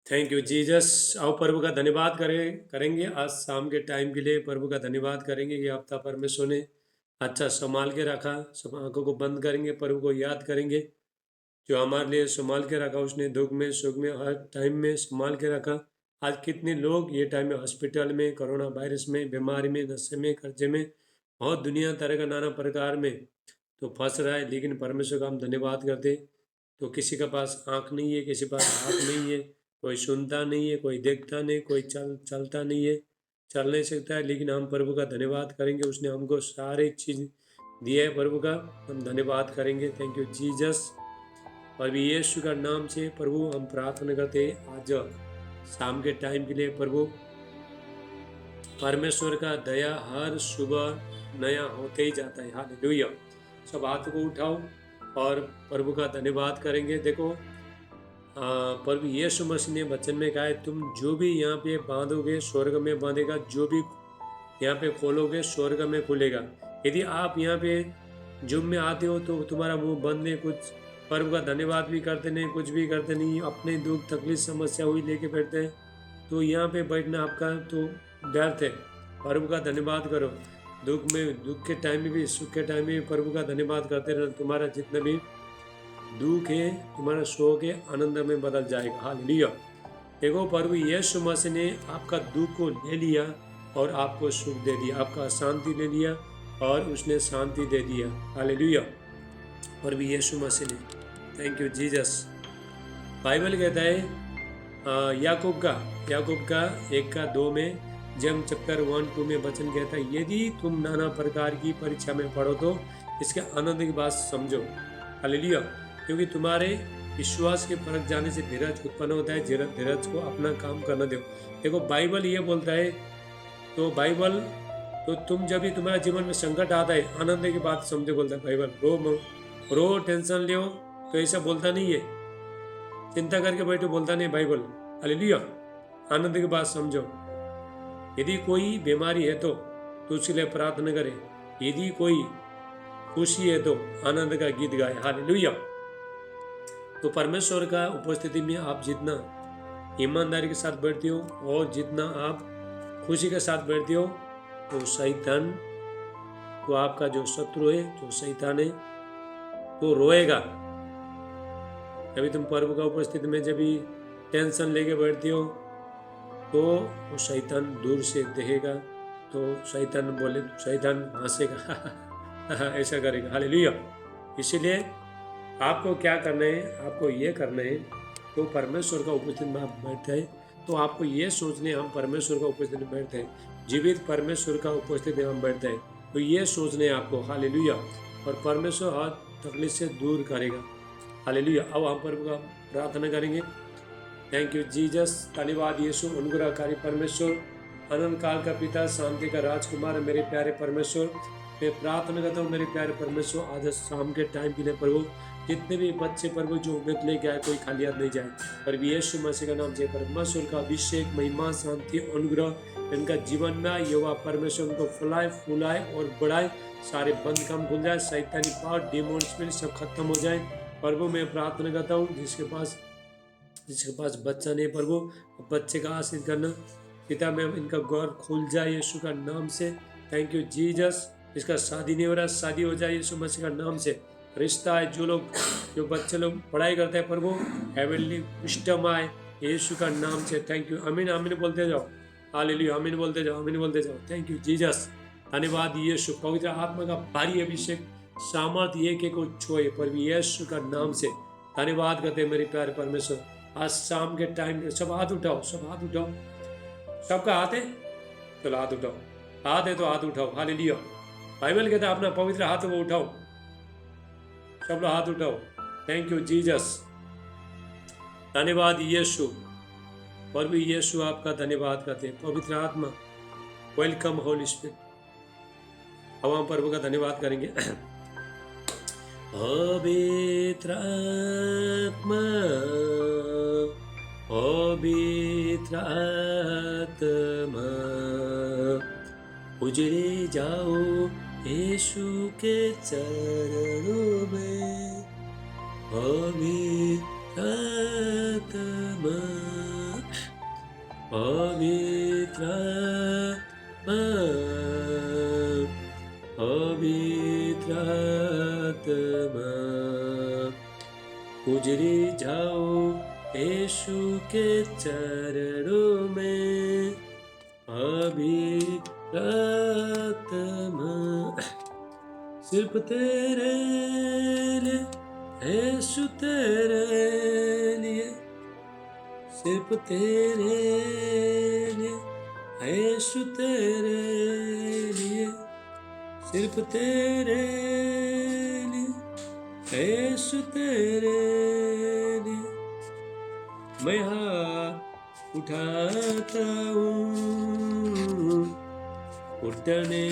Thank you Jesus. आओ प्रभु का धन्यवाद करेंगे आज शाम के टाइम के लिए। प्रभु का धन्यवाद करेंगे कि हफ्ता परमेश्वर ने अच्छा संभाल के रखा। सब आंखों को बंद करेंगे, प्रभु को याद करेंगे जो हमारे लिए संभाल के रखा। उसने दुख में सुख में हर टाइम में संभाल के रखा। आज कितने लोग ये टाइम में हॉस्पिटल में, कोरोना वायरस में, बीमारी में, नशे में, कर्जे में, बहुत दुनिया तरह का नाना प्रकार में तो फंस रहा है, लेकिन परमेश्वर का हम धन्यवाद करते। तो किसी के पास आँख नहीं है, किसी के पास हाथ नहीं है, कोई सुनता नहीं है, कोई देखता नहीं, कोई चलता नहीं है, चल नहीं सकता है, लेकिन हम प्रभु का धन्यवाद करेंगे। उसने हमको सारे चीज़ दिए है प्रभु का, हम धन्यवाद करेंगे। Thank you Jesus. और यीशु का नाम से प्रभु हम प्रार्थना करते हैं आज शाम के टाइम के लिए। प्रभु परमेश्वर का दया हर सुबह नया होते ही जाता है। हालेलुया। सब हाथ को उठाओ और प्रभु का धन्यवाद करेंगे। देखो प्रभु यीशु मसीह ने वचन में कहा है, तुम जो भी यहाँ पे बांधोगे स्वर्ग में बांधेगा, जो भी यहाँ पे खोलोगे स्वर्ग में खुलेगा। यदि आप यहाँ पे जुम में आते हो तो तुम्हारा मुंह बंद नहीं, कुछ प्रभु का धन्यवाद भी करते नहीं, कुछ भी करते नहीं, अपने दुख तकलीफ समस्या हुई लेके बैठते हैं, तो यहाँ पे बैठना आपका तो व्यर्थ है। प्रभु का धन्यवाद करो। दुख के टाइम में भी, सुख के टाइम में भी प्रभु का धन्यवाद करते रहना। तुम्हारा जितना भी दुख है, तुम्हारा शोक है, आनंद में बदल जाएगा। हालेलुया। देखो प्रभु यीशु मसीह ने आपका दुख को ले लिया और आपको सुख दे दिया, आपका शांति ले लिया और उसने शांति दे दिया। हालेलुया। प्रभु यीशु मसीह ने, थैंक यू जीसस। बाइबल कहता है याकूब का 1:2 में, जेम चैप्टर 1-2 में वचन कहता है, यदि तुम नाना प्रकार की परीक्षा में पढ़ो तो इसके आनंद की बात समझो। हालेलुया। क्योंकि तुम्हारे विश्वास के परख जाने से धीरज उत्पन्न होता है, धीरज को अपना काम करना दो। देखो बाइबल ये बोलता है, तो बाइबल तो तुम जब भी तुम्हारे जीवन में संकट आता है, आनंद की बात समझो बोलता है बाइबल। रो टेंशन लो तो ऐसा बोलता नहीं है, चिंता करके बैठो बोलता नहीं बाइबल। हालेलुया। आनंद की बात समझो। यदि कोई बीमारी है तो उसके लिए प्रार्थना करे, यदि कोई खुशी है तो आनंद का गीत गाए। हालेलुया। तो परमेश्वर का उपस्थिति में आप जितना ईमानदारी के साथ बैठते हो और जितना आप खुशी के साथ बैठते हो, तो शैतान, तो आपका जो शत्रु है, जो शैतान है, तो रोएगा। कभी तुम प्रभु का उपस्थिति में जब भी टेंशन लेके बैठते हो तो वो शैतान दूर से देखेगा, तो शैतान हंसेगा ऐसा करेगा। हालेलुया। इसीलिए आपको क्या करना है, आपको ये करना है, तो परमेश्वर का उपस्थिति में आप बैठते हैं तो आपको ये सोचने, हम परमेश्वर का उपस्थिति में बैठते हैं, जीवित परमेश्वर का उपस्थिति में हम बैठते हैं, तो ये सोचने आपको। हालेलुया। और परमेश्वर हर तकलीफ से दूर करेगा। हालेलुया। अब हम प्रभु का प्रार्थना करेंगे। Thank you Jesus. धन्यवाद यीशु, अनुग्रहकारी परमेश्वर, अनंत काल का पिता, शांति का राजकुमार, मेरे प्यारे परमेश्वर, मैं प्रार्थना करता हूँ मेरे प्यारे परमेश्वर, आज शाम के टाइम के लिए प्रभु जितने भी बच्चे प्रभु जो उम्मीद लेके आए, कोई खाली हाथ नहीं जाए। पर यीशु मसीह का नाम से परमेश्वर का अभिषेक, महिमा, शांति, अनुग्रह इनका जीवन में युवा परमेश्वर उनको फुलाए और बढ़ाए। सारे बंद काम खुल जाए, शैतानी पावर, डेमोन स्पिरिट सब खत्म हो जाए। प्रभु मैं प्रार्थना करता हूँ जिसके पास बच्चा नहीं प्रभु, बच्चे का आशीष करना पिता, में इनका गौर खुल जाए यीशु का नाम से। Thank you Jesus. जिसका शादी नहीं हो रहा, शादी हो जाए यीशु मसीह का नाम से। रिश्ता है, जो बच्चे लोग पढ़ाई करते हैं प्रभु, हेवनली विस्डम आए यीशु का नाम से। Thank you. आमीन आमीन बोलते जाओ। हालेलुया। आमीन बोलते जाओ, आमीन बोलते जाओ। Thank you Jesus. धन्यवाद यीशु। पवित्र आत्मा का भारी अभिषेक सामर्थ्य एक को छुए प्रभु यीशु का नाम से। धन्यवाद करते हैं मेरे प्यारे परमेश्वर। आज शाम के टाइम सब हाथ उठाओ, सब हाथ उठाओ। सबका हाथ है, चलो हाथ उठाओ। हाथ है तो हाथ उठाओ। हालेलुया। बाइबल कहता है अपना पवित्र हाथ को उठाओ, सब लोग हाथ उठाओ। Thank you Jesus. धन्यवाद यीशु। प्रभु यीशु आपका धन्यवाद करते हैं। पवित्र आत्मा, वेलकम होली स्पिरिट। अब हम प्रभु का धन्यवाद करेंगे। पवित्र आत्मा, पवित्र आत्मा, उजड़े जाओ यीशु के चरणों में। पवित्र आत्मा, पवित्र आत्मा, पवित्र आत्मा, गुजरी जाओ यीशु के चरणों में। पवित्र आत्मा, सिर्फ तेरे लिए यीशु, तेरे लिए, सिर्फ तेरे लिए यीशु, तेरे लिए, सिर्फ तेरे लिए यीशु, तेरे लिए मैं हाथ उठाता हूँ, घुटने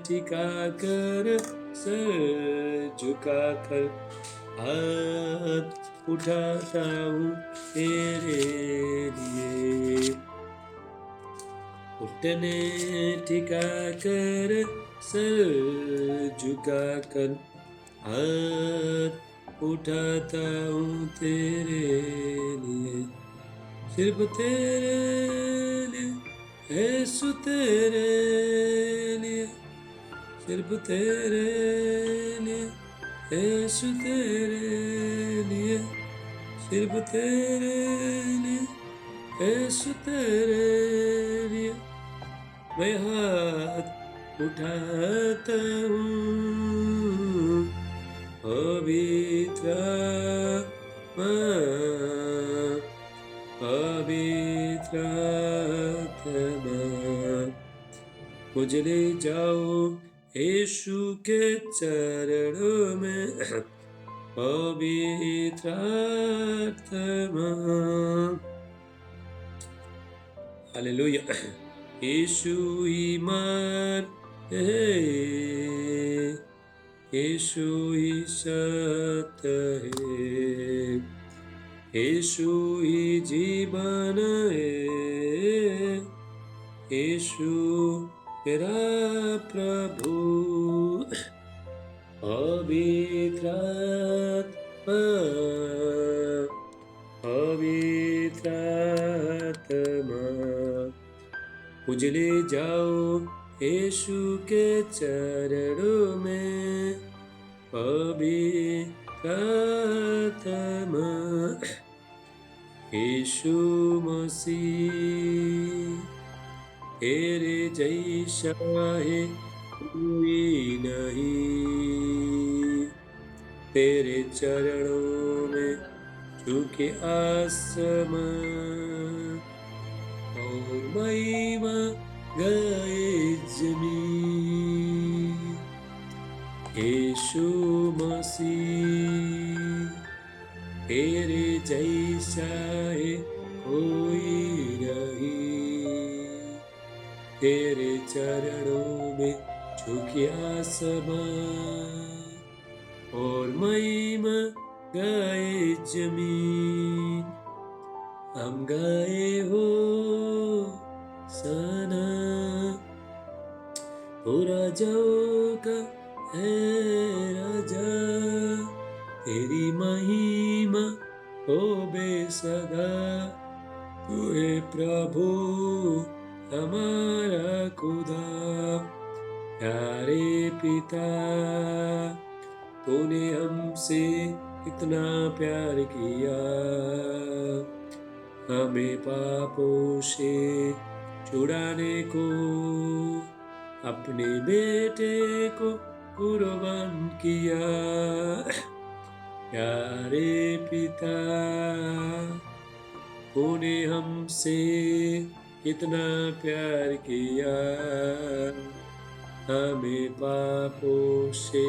टिका कर, सर झुका कर हाथ उठाता हूँ तेरे लिए। घुटने टिका कर, सर झुका कर हाथ उठाता हूँ तेरे लिए। सिर्फ तेरे लिए यीशु, तेरे लिए, सिर्फ तेरे लिए यीशु, तेरे लिए, सिर्फ तेरे लिए यीशु, तेरे लिए मैं हाथ उठाता हूँ। पवित्र आत्मा, पवित्र आत्मा, मुझे ले जाओ यीशु के चरणों में। पवित्र आत्मा, हालेलुया। यीशु ईमान है, यीशु ही सत्य है, यीशु ही जीवन है, यीशु मेरा प्रभु। पवित्र आत्मा, पवित्र आत्मा, मुझे ले जाओ यीशु के चरणों में। पवित्र आत्मा, यीशु मसीह तेरे जैसा है कोई नहीं, तेरे चरणों में झुके आसमां और महिमा गाए ज़मीन। यीशु मसीह तेरे जैसा है कोई नहीं, तेरे चरणों में झुके आसमां और महिमा गाए ज़मीन। हम गाए हो सना, ओ राजाओं का है राजा, तेरी महिमा हो बेसदा। तू है प्रभु हमारा खुदा, प्यारे पिता, तूने हमसे इतना प्यार किया, हमें पापों से छुड़ाने को अपने बेटे को कुर्बान किया। प्यारे पिता, तूने हमसे इतना प्यार किया, हमें पापों से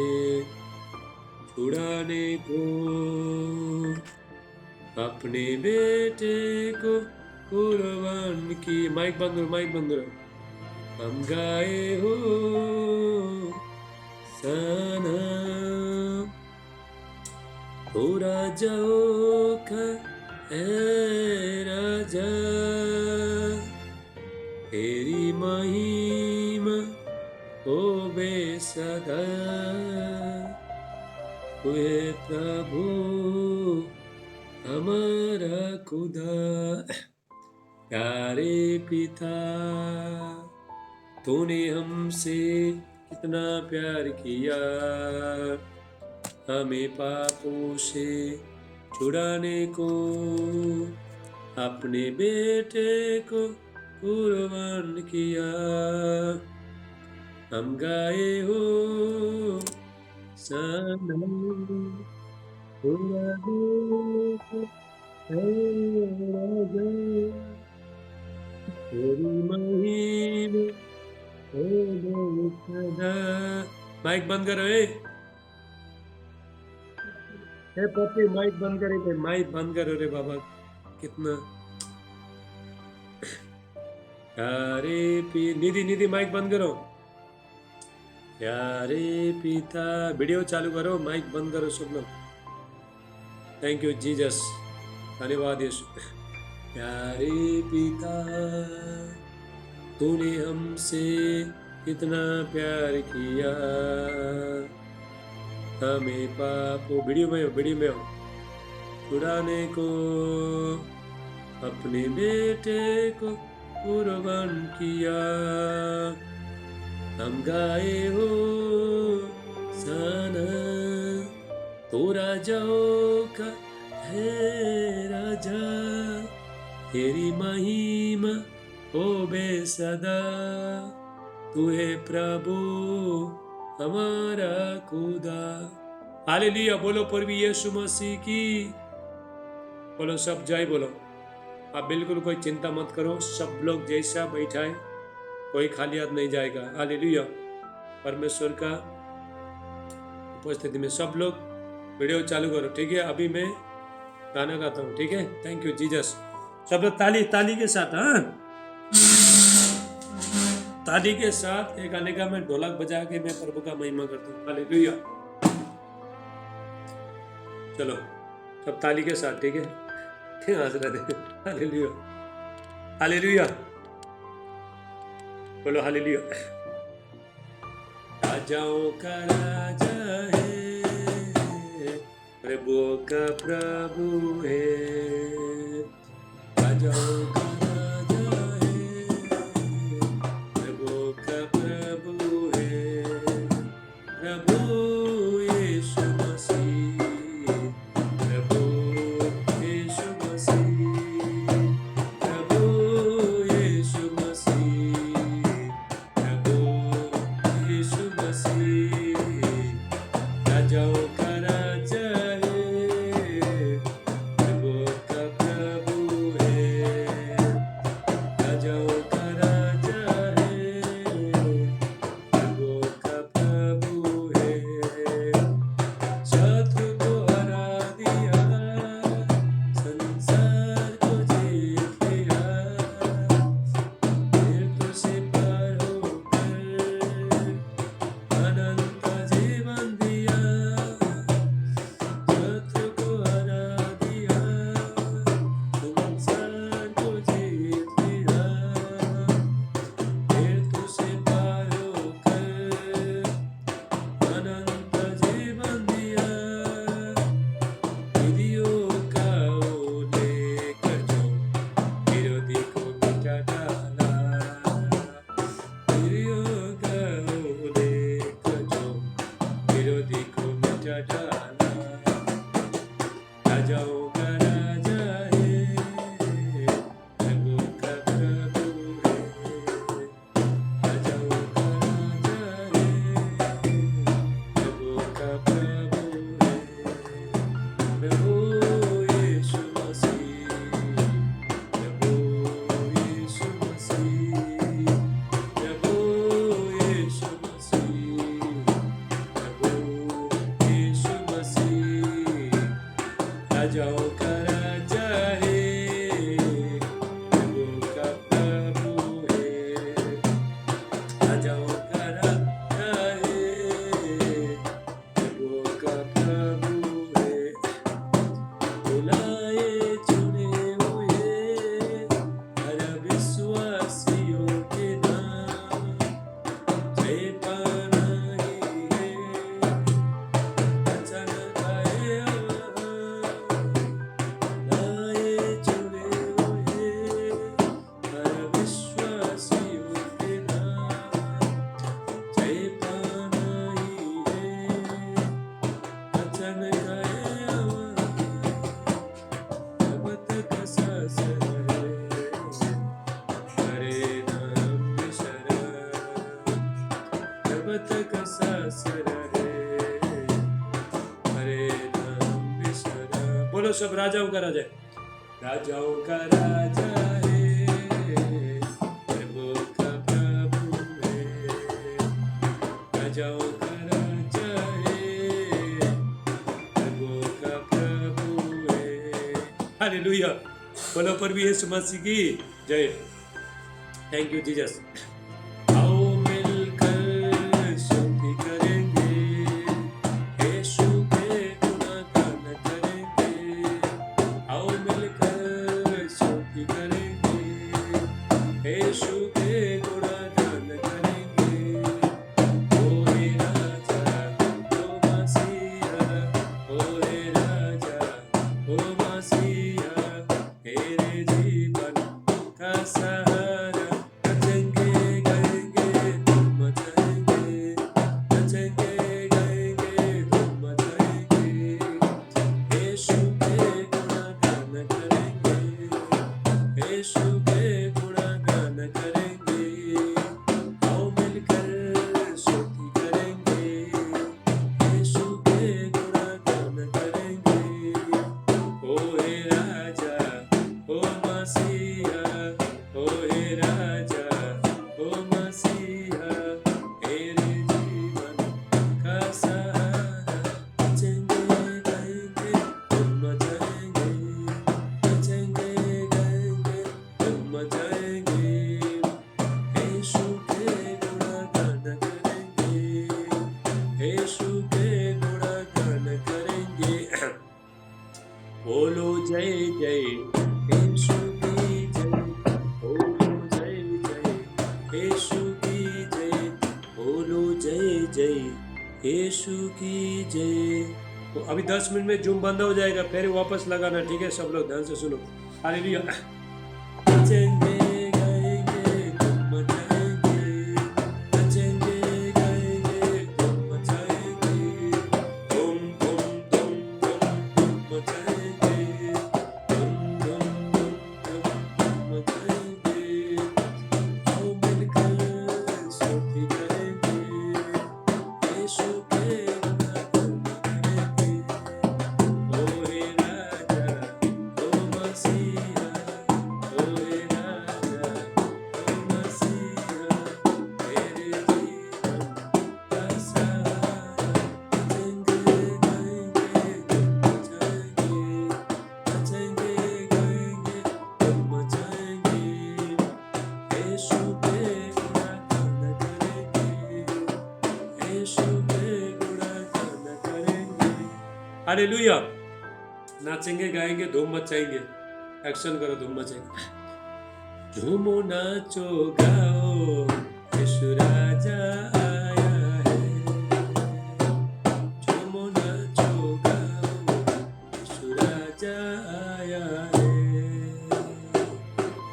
छुड़ाने को अपने बेटे को कुर्बान की। माइक बंद करो, माइक बंद करो। हम गाए हो सना, ओ राजाओं का है राजा, तेरी महिमा हो बेसदा। वे प्रभु हमारा खुदा। प्यारे पिता, तूने हमसे कितना प्यार किया, हमें पापों से छुड़ाने को अपने बेटे को कुर्बान किया। हम गाए हो सनम, पूरा देश है राजा, तेरी महिमा हो सदा। माइक बंद करो ए पप्पी, माइक बंद करे थे, माइक बंद करो रे बाबा। कितना प्यारे निधि निधि माइक बंद करो। प्यारे पिता, वीडियो चालू करो, माइक बंद करो सब लोग। थैंक यू जीसस, धन्यवाद यीशु। प्यारे पिता, तूने हमसे कितना प्यार किया, हमें पापों, वीडियो में हो छुड़ाने को अपने बेटे को कुर्बान किया। हम गाए हो सना, तो राजाओं का है राजा, तेरी महिमा हो बेसदा, तू है प्रभु हमारा खुदा। हालेलुया, बोलो प्रभु यीशु मसीह की। बोलो सब जय बोलो। आप बिल्कुल कोई चिंता मत करो, सब लोग जैसा बैठा है, कोई खाली हाथ नहीं जाएगा। हालेलुया, परमेश्वर का उपस्थिति में सब लोग वीडियो चालू करो, ठीक है। अभी मैं गाना गाता हूँ, ठीक है। Thank you Jesus. सब लोग ताली के साथ, हाँ, ताली के साथ एक गाने का मैं ढोलक बजा के मैं प्रभु का महिमा करता हूँ। हालेलुया, चलो सब ताली के साथ, ठीक है। हालेलुया, हालेलुया, बोलो हालेलुया। राजाओं का राजा है, प्रभु का प्रभु है, राजाओं का राजा है, प्रभु का प्रभु है, प्रभु यीशु मसीह, प्रभु यीशु मसीह, प्रभु यीशु मसीह, प्रभु यीशु मसीह, राजाओं का राजा है, प्रभु का सब राजाओं का राजा है, राजाओं का राजा है, प्रभु का प्रभु है, राजाओं का राजा है, प्रभु का प्रभु है। हालेलुया। बोलो प्रभु यीशु मसीह की जय। Thank you Jesus. आओ मिलकर स्तुति करेंगे, यीशु के गुणगान करेंगे। आओ मिलकर स्तुति करेंगे, यीशु के गुणगान करेंगे। ओ हे राजा ओ मसीहा, ओ हे राजा ओ मसीहा, तेरे जीवन का सहारा। नचेंगे गाएंगे धूम मचाएंगे, नचेंगे गाएंगे धूम मचाएंगे। यीशु के गुणगान करेंगे, यीशु के गुणगान करेंगे। आओ मिलकर स्तुति करेंगे, यीशु के गुणगान करेंगे। ओ हे राजा ओ मसीहा, ओ हे राजा ओ मसीहा, तेरे जीवन का सहारा। नचेंगे गाएंगे धूम मचाएंगे, नचेंगे गाएंगे धूम मचाएंगे। यीशु के गुणगान करेंगे, यीशु के गुणगान करेंगे। बोलो जय जय यीशु की जय, बोलो जय जय यीशु की जय, बोलो जय जय यीशु की जय। तो अभी 10 मिनट में जूम बंद हो जाएगा, फिर वापस लगाना, ठीक है? सब लोग ध्यान से सुनो। हालेलुया। नचेंगे गाएंगे धूम मचाएंगे, नचेंगे गाएंगे धूम मचाएंगे। धूम धूम धूम धूम धूम मचाएंगे, धूम धूम धूम धूम मचाएंगे। आओ मिलकर स्तुति करेंगे, यीशु के गुणगान करेंगे। ओ हे राजा ओ मसीहा, ओ हे राजा ओ मसीहा, तेरे जीवन का सहारा। नचेंगे गाएंगे धूम मचाएंगे, नचेंगे गाएंगे धूम मचाएंगे। यीशु के गुणगान करेंगे, यीशु के गुणगान करेंगे। हालेलुया। नाचेंगे गाएंगे धूम मचाएंगे। एक्शन करो, धूम मचाएंगे। झूमो नाचो गाओ, यीशु राजा आया है। झूमो नाचो गाओ, यीशु राजा आया है।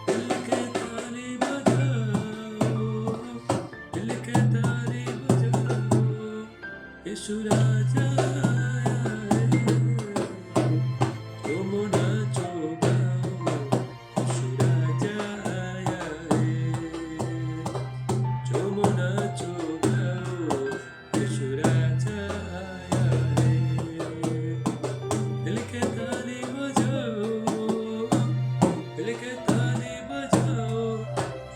दिल के ताली बजाओ, दिल के ताली बजाओ, यीशु राजा आया है। झूमो नाचो गाओ, यीशु राजा आया है। झूमो नाचो गाओ, यीशु राजा आया है। दिल के ताली बजाओ, दिल के ताली बजाओ,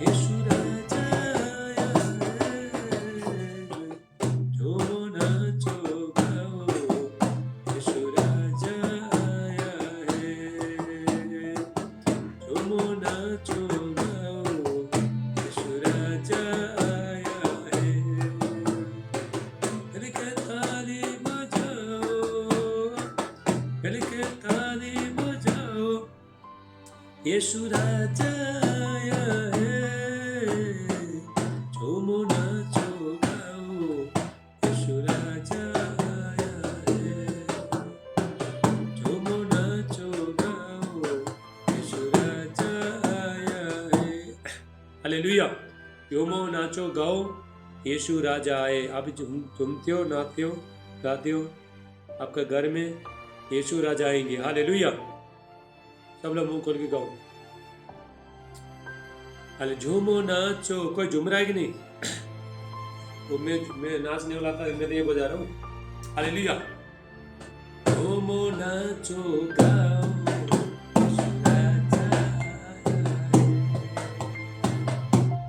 यीशु राजा आया है। झूमो नाचो गाओ, यीशु राजा आया है। झूमो नाचो गाओ, यीशु राजा आया है। दिल के ताली बजाओ, दिल के ताली बजाओ, यीशु राजा आया है। झूमो नाचो गाओ, यीशु राजा आया है। झूमो नाचो गाओ, यीशु राजा आया है। हालेलुया। झूमो नाचो गाओ, यीशु राजा आए। आप झूमते हो, नाचते हो, गाते हो, आपके घर में यीशु राजा आएंगे। हालेलुया। सब लोग मुंह खोल के गाओ। हाले झूमो नाचो। कोई झूम रहा है कि नहीं? तो मैं नाचने वाला था, मैं तो ये बजा रहा हूँ। हालेलुया। झूमो झूमो नाचो गाओ, यीशु राजा आया है।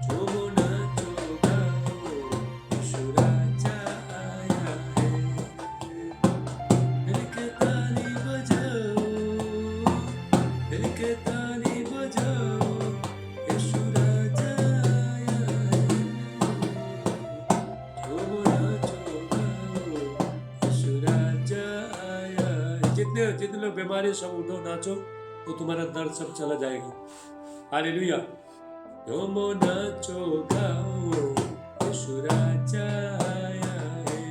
झूमो नाचो गाओ, यीशु राजा आया है। मिलके ताली बजाओ, मिलके ताली बजाओ, यीशु राजा आया है। झूमो नाचो गाओ, यीशु राजा आया है। जितने जितने लोग बीमारी सब उठो नाचो, तो तुम्हारा दर्द सब चला जाएगा। हालेलुया। झूमो नाचो गाओ, यीशु राजा आया है।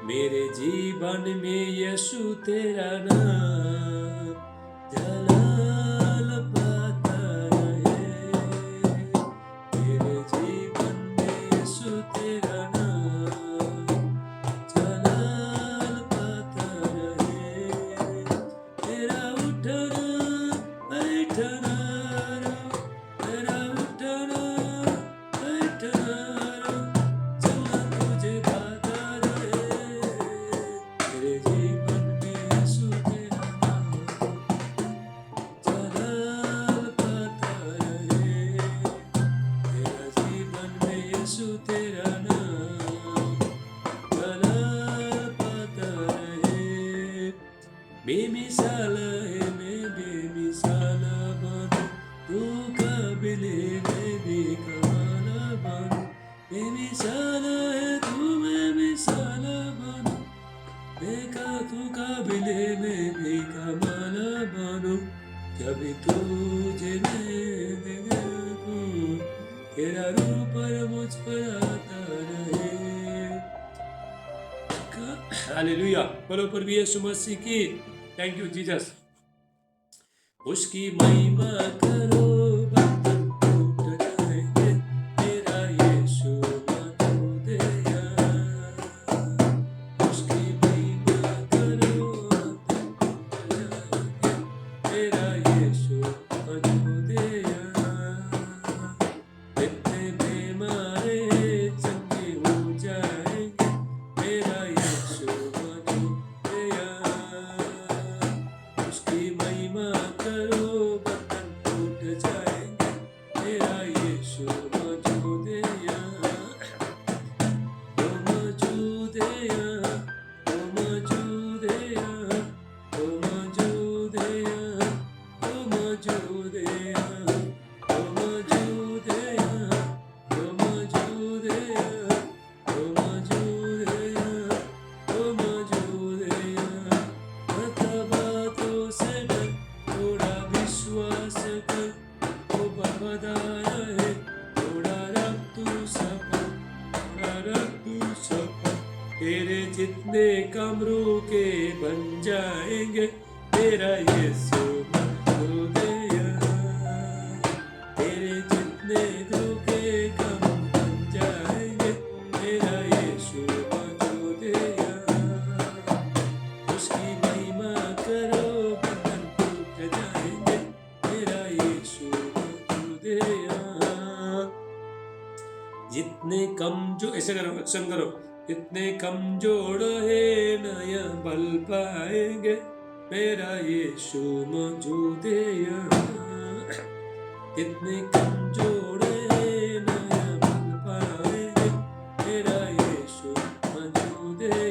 मेरे जीवन में यीशु तेरा नाम जलाल पाता रहे। मेरे जीवन में यीशु तेरा नाम जलाल पाता रहे। तेरा उठना बैठना रो, तेरा उठना बैठना रो, चलना तुझे भाता रहे। मेरे जीवन में यीशु तेरा नाम जलाल पाता रहे। मेरा जीवन में यीशु तेरा नाम जलाल पाता रहे। बेमिसाल है मैं बेमिसाल बनूं, तू काबिल है मैं भी कमाल बनूं। बेमिसाल है तू मैं मिसाल बनूं, तू काबिल है मैं भी कमाल बनूं। जब तुझे मैं देखूं, तेरा रूप मुझ पर आता रहे। हालेलुया। बोलो प्रभु यीशु मसीह की। Thank you Jesus. उसकी महिमा करो, बंधन टूट जाएंगे, मेरा यीशु मौजूद है। उसकी महिमा करो, बंधन टूट जाएंगे, मेरा यीशु मौजूद है। इतने बीमारे चंगे हो जाएंगे, मेरा यीशु मौजूद है। उसकी महिमा करो, बंधन टूट जाएंगे, मेरा यीशु मौजूद है। वो मौजूद है, वो मौजूद है, वो मौजूद है, वो मौजूद है, वो मौजूद है, वो मौजूद है, वो मौजूद है, वो मौजूद है। मत बातों से डर, थोड़ा विश्वास कर, वो बफादार है। थोड़ा रख तू सफर, थोड़ा रख तू सफर। तेरे जितने कम रुके बन जाएंगे, तेरा यीशु मौजूद है। तेरे जितने रुके कम बन जाएंगे, तेरा यीशु मौजूद है। उसकी महिमा करो, बंधन टूट जाएंगे, तेरा यीशु मौजूद है। जितने कमजोर, ऐसे करो, एक्शन करो। जितने कमजोर है नया बल पाएंगे, मेरा यीशु मौजूद है। जितने कमजोर है नया बल पाएंगे, मेरा यीशु मौजूद है।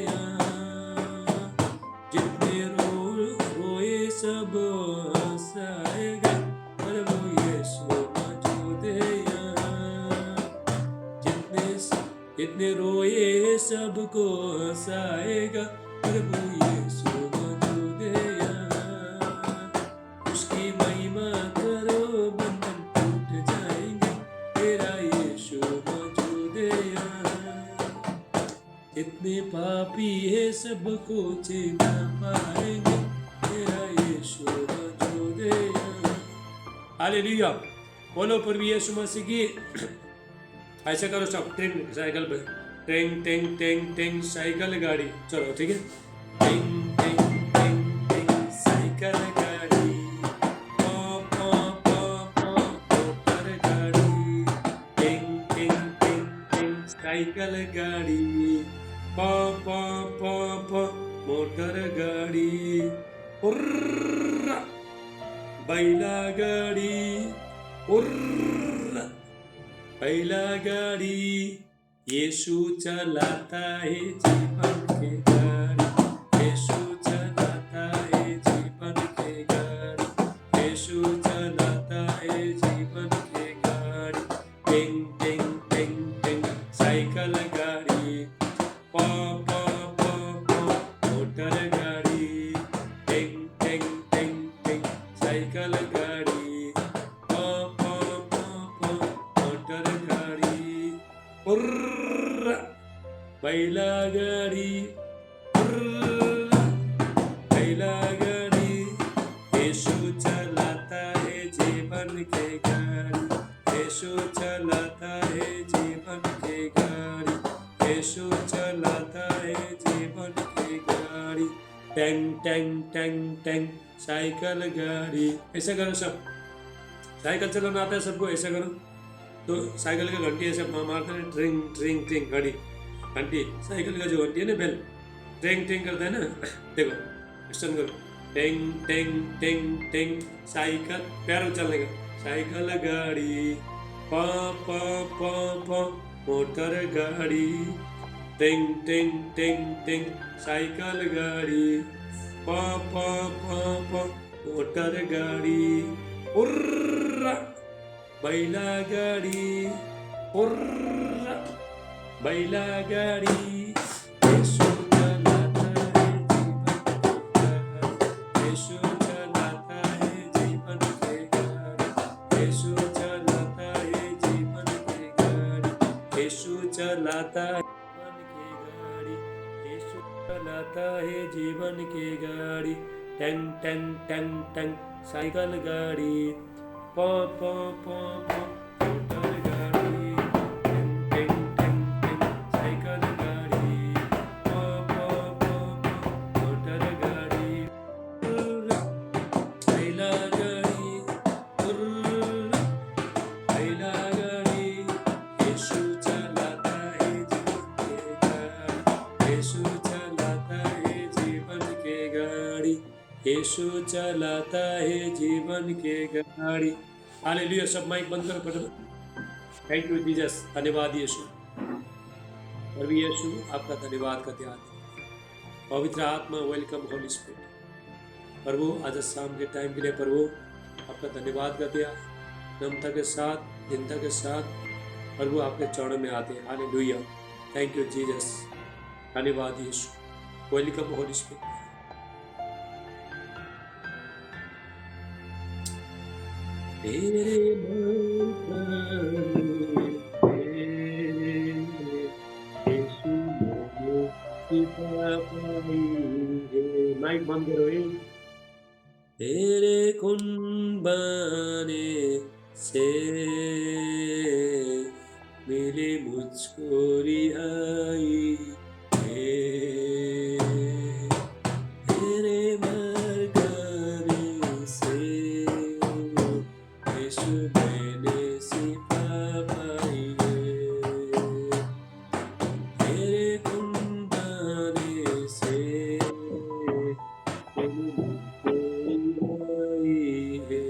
जितने रोए सब हंसाएगा, प्रभु यीशु मौजूद है। जितने रोए सबको हंसाएगा, प्रभु यीशु मौजूद है। उसकी महिमा करो, बंधन टूट जाएंगे, तेरा यीशु मौजूद है। जितने पापी है सबको छीना पाएंगे, तेरा यीशु मौजूद है। हालेलुया। बोलो प्रभु यीशु मसीह की। ऐसे करो सब, ट्रेन साइकिल पे, tang tang tang tang cycle गाड़ी, चलो ठीक है। Tang tang tang tang cycle गाड़ी, पॉ पॉ पॉ पॉ मोटर गाड़ी, tang tang tang tang cycle गाड़ी, प प प प मोटर गाडी, उर्र बैला गाडी, उर्र बैला गाडी, यीशु चलाता है जीवन के गाड़ी, यीशु चलाता है जीवन के गाड़ी, यीशु चलाता है जीवन के गाड़ी। टिंग टिंग टिंग टिंग साइकिल गाड़ी, प प प प मोटर गाड़ी, टिंग टिंग टिंग टिंग साइकिल गाड़ी, प प प प मोटर गाड़ी, उर्र बैला गाड़ी, उर्र बैला गाड़ी, यीशु चलाता है जीवन के गाड़ी, यीशु चलाता है जीवन के गाड़ी, यीशु चलाता है जीवन की गाड़ी। Tang Tang Tang Tang cycle गाड़ी, ऐसा करो सब। साइकिल चलाना आता है सबको, ऐसा करो। तो साइकिल का घंटी ऐसे मारते हैं, ट्रिंग ट्रिंग ट्रिंग घड़ी घंटी, साइकिल का जो घंटी है ना बेल, टिंग टिंग करता है ना, देखो एक्शन करो, टिंग टिंग टिंग टिंग साइकिल, पैर उछलने का, साइकिल गाड़ी, प प प प मोटर गाड़ी, टिंग टिंग टिंग टिंग साइकिल गाड़ी, प प प प मोटर गाड़ी, उर्र बैला गाडी, उर्र बैला गाडी, यीशु चलाता है जीवन के गाड़ी, यीशु चलाता है जीवन के गाड़ी, यीशु चलाता है जीवन के गाड़ी, यीशु चलाता है जीवन के गाड़ी। टंग टंग टंग टंग साइकिल गाड़ी, प प प प मोटर गाड़ी, टिंग टिंग टिंग टिंग साइकिल गाड़ी, प प प प मोटर गाड़ी, उर्र बैला गाड़ी, उर्र बैला गाड़ी, यीशु चलाता है जीवन के गाड़ी, यीशु चलाता है जीवन के गाड़ी, यीशु चलाता है जीवन के गाड़ी। हालेलुया। सब माइक बंद करो फटाफट। थैंक यू जीसस, धन्यवाद यीशु। प्रभु यीशु आपका धन्यवाद करते हैं। पवित्र आत्मा, वेलकम होली स्पिरिट। प्रभु आज शाम के टाइम के लिए प्रभु आपका धन्यवाद करते हैं, नम्रता के साथ, दीनता के साथ प्रभु आपके चरणों में आते हैं। हालेलुया। थैंक यू जीसस, धन्यवाद यीशु। Welcome holy spirit. तेरे माइक बंद करो। तेरे कुर्बानी से मिली मुझको रिहाई, तेरे मरने से यीशु मैंने शिफा पाई है, तेरे कुर्बानी से मिली मुझको रिहाई है,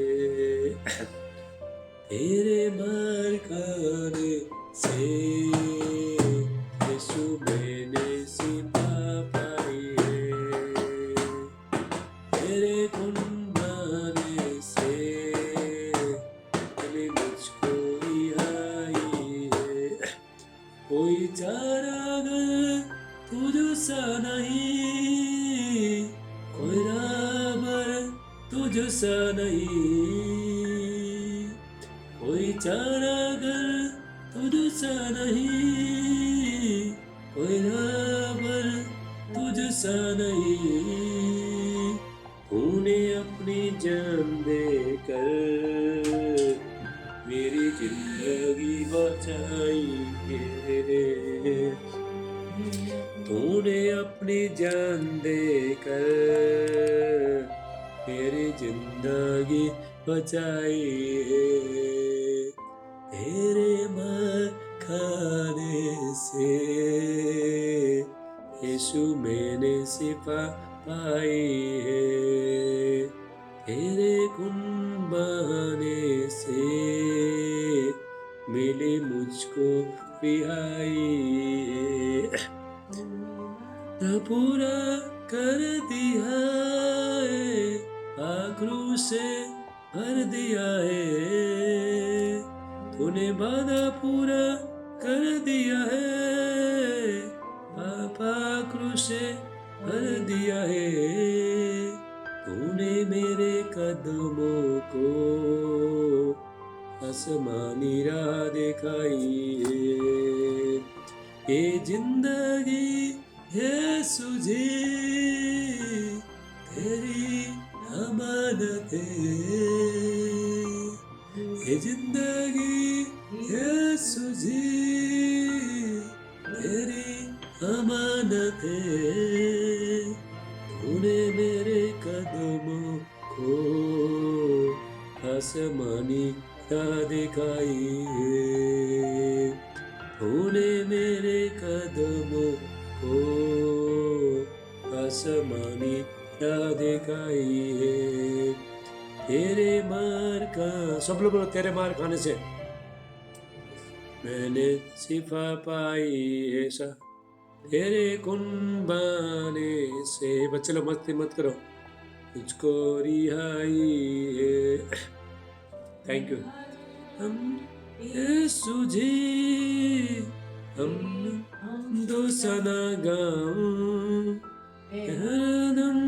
तेरे मरने से यीशु मैंने शिफा पाई है, तेरे कुर्बानी से मिली मुझको रिहाई है। कोई चारागर तुझसा नहीं, कोई राबर तुझसा नहीं, कोई चारागर तुझसा नहीं, कोई राबर तुझसा नहीं, तूने अपनी जान देकर मेरी जिंदगी बचाई है, तूने अपनी जान देकर मेरी जिंदगी बचाई है, तेरे मार खाने से यीशु मैंने शिफा पाई है, तेरे खून बहाने से मिली मुझको रिहाई है। न पूरा कर दिया है, आखिरों से भर दिया है, तूने वादा पूरा कर दिया है, पापा आखिरों से भर दिया है, तूने मेरे कदमों को आसमानी राह दिखाई है। ये जिंदगी यीशु जी तेरी अमानत है, ये जिंदगी यीशु जी तेरी अमानत है, तूने मेरे कदमों को आसमानी राह दिखाई है, तूने मेरे कदमों को आसमानी राह दिखाई है। तेरे मार का, सब लोग बोलो, तेरे मार खाने से मैंने शिफा पाई है, तेरे कुर्बाने से। बच्चे लोग मस्ती मत करो, तुझको रिहाई है। Thank you. हम यीशु जी हम दो सना गाऊं, हरदम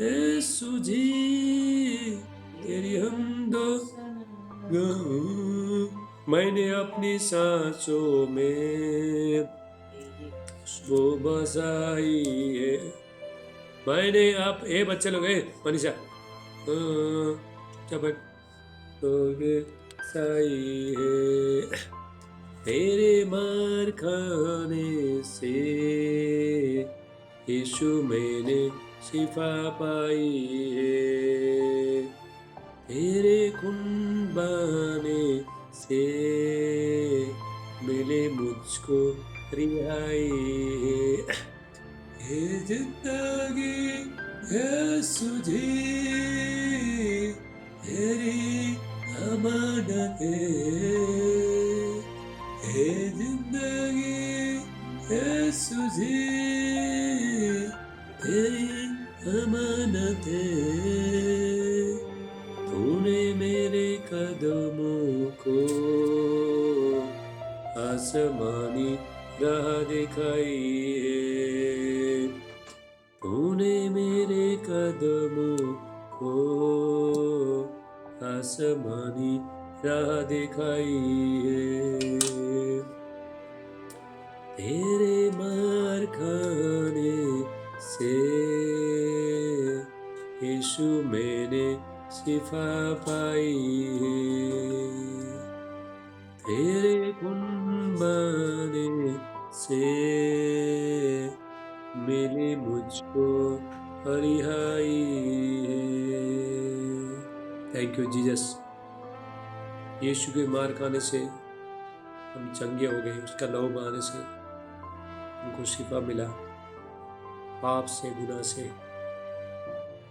यीशु जी तेरी हम दो गाऊं। मैंने अपनी सांसों में सो बसाई है, मैंने आप बच्चे लोग मनीषा चुप साई है, तेरे मार खाने से यीशु मैंने शिफा पाई है, तेरे खून बहाने से मिले मुझको रिहाई है। ये जिंदगी यीशु जी तेरी अमानत है, ये जिंदगी यीशु जी तेरी अमानत है, तूने मेरे कदमों को आसमानी राह दिखाई है, तूने मेरे कदमों को आसमानी राह दिखाई है, तेरे मार खाने से यीशु मैंने शिफा पाई है, तेरे खून बहाने से मिली मुझको रिहाई है। Thank you Jesus. यीशु के मार खाने से हम चंगे हो गए, उसका लहू बहाने से हमको शिफा मिला, पाप से गुनाह से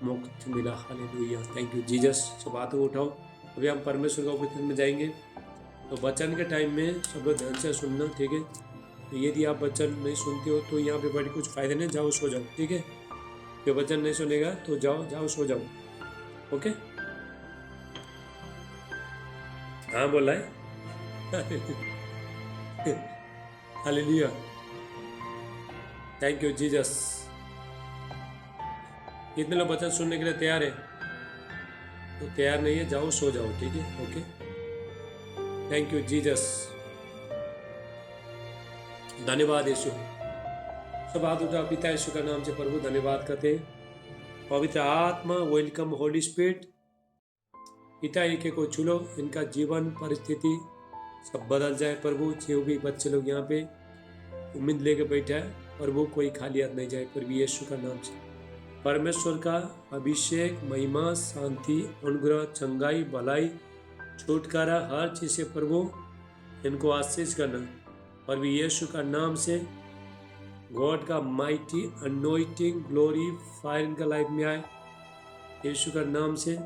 मुक्त मिला। Hallelujah, thank you Jesus. सब हाथों को उठाओ। अभी हम परमेश्वर का उपस्थिति में जाएंगे, तो वचन के टाइम में सब लोग ध्यान से सुनना, ठीक है। तो यदि आप वचन नहीं सुनते हो तो यहाँ पे बैठ कुछ फायदा नहीं, जाओ सो जाओ, ठीक है। जो वचन नहीं सुनेगा तो जाओ सो जाओ, ओके। हाँ बोला है। Hallelujah, thank you Jesus. कितने लोग वचन सुनने के लिए तैयार है? तो तैयार नहीं है, जाओ सो जाओ, ठीक है, ओके। थैंक यू जीसस, धन्यवाद यीशु। सब हाथ उठा, पिता यीशु का नाम से प्रभु धन्यवाद करते हैं। पवित्र आत्मा, वेलकम होली स्पिरिट। पिता एक को छू लो, इनका जीवन परिस्थिति सब बदल जाए प्रभु। जो भी बच्चे लोग यहाँ पे उम्मीद लेके बैठा है प्रभु, कोई खाली हाथ नहीं जाए प्रभु यीशु का नाम से। परमेश्वर का अभिषेक, महिमा, शांति, अनुग्रह, चंगाई, भलाई, छुटकारा, हर चीज़ से प्रभु इनको आशीष करना प्रभु यीशु का नाम से। गॉड का माइटी अनोइंटिंग ग्लोरी फायर इनका लाइफ में आए यीशु का नाम से।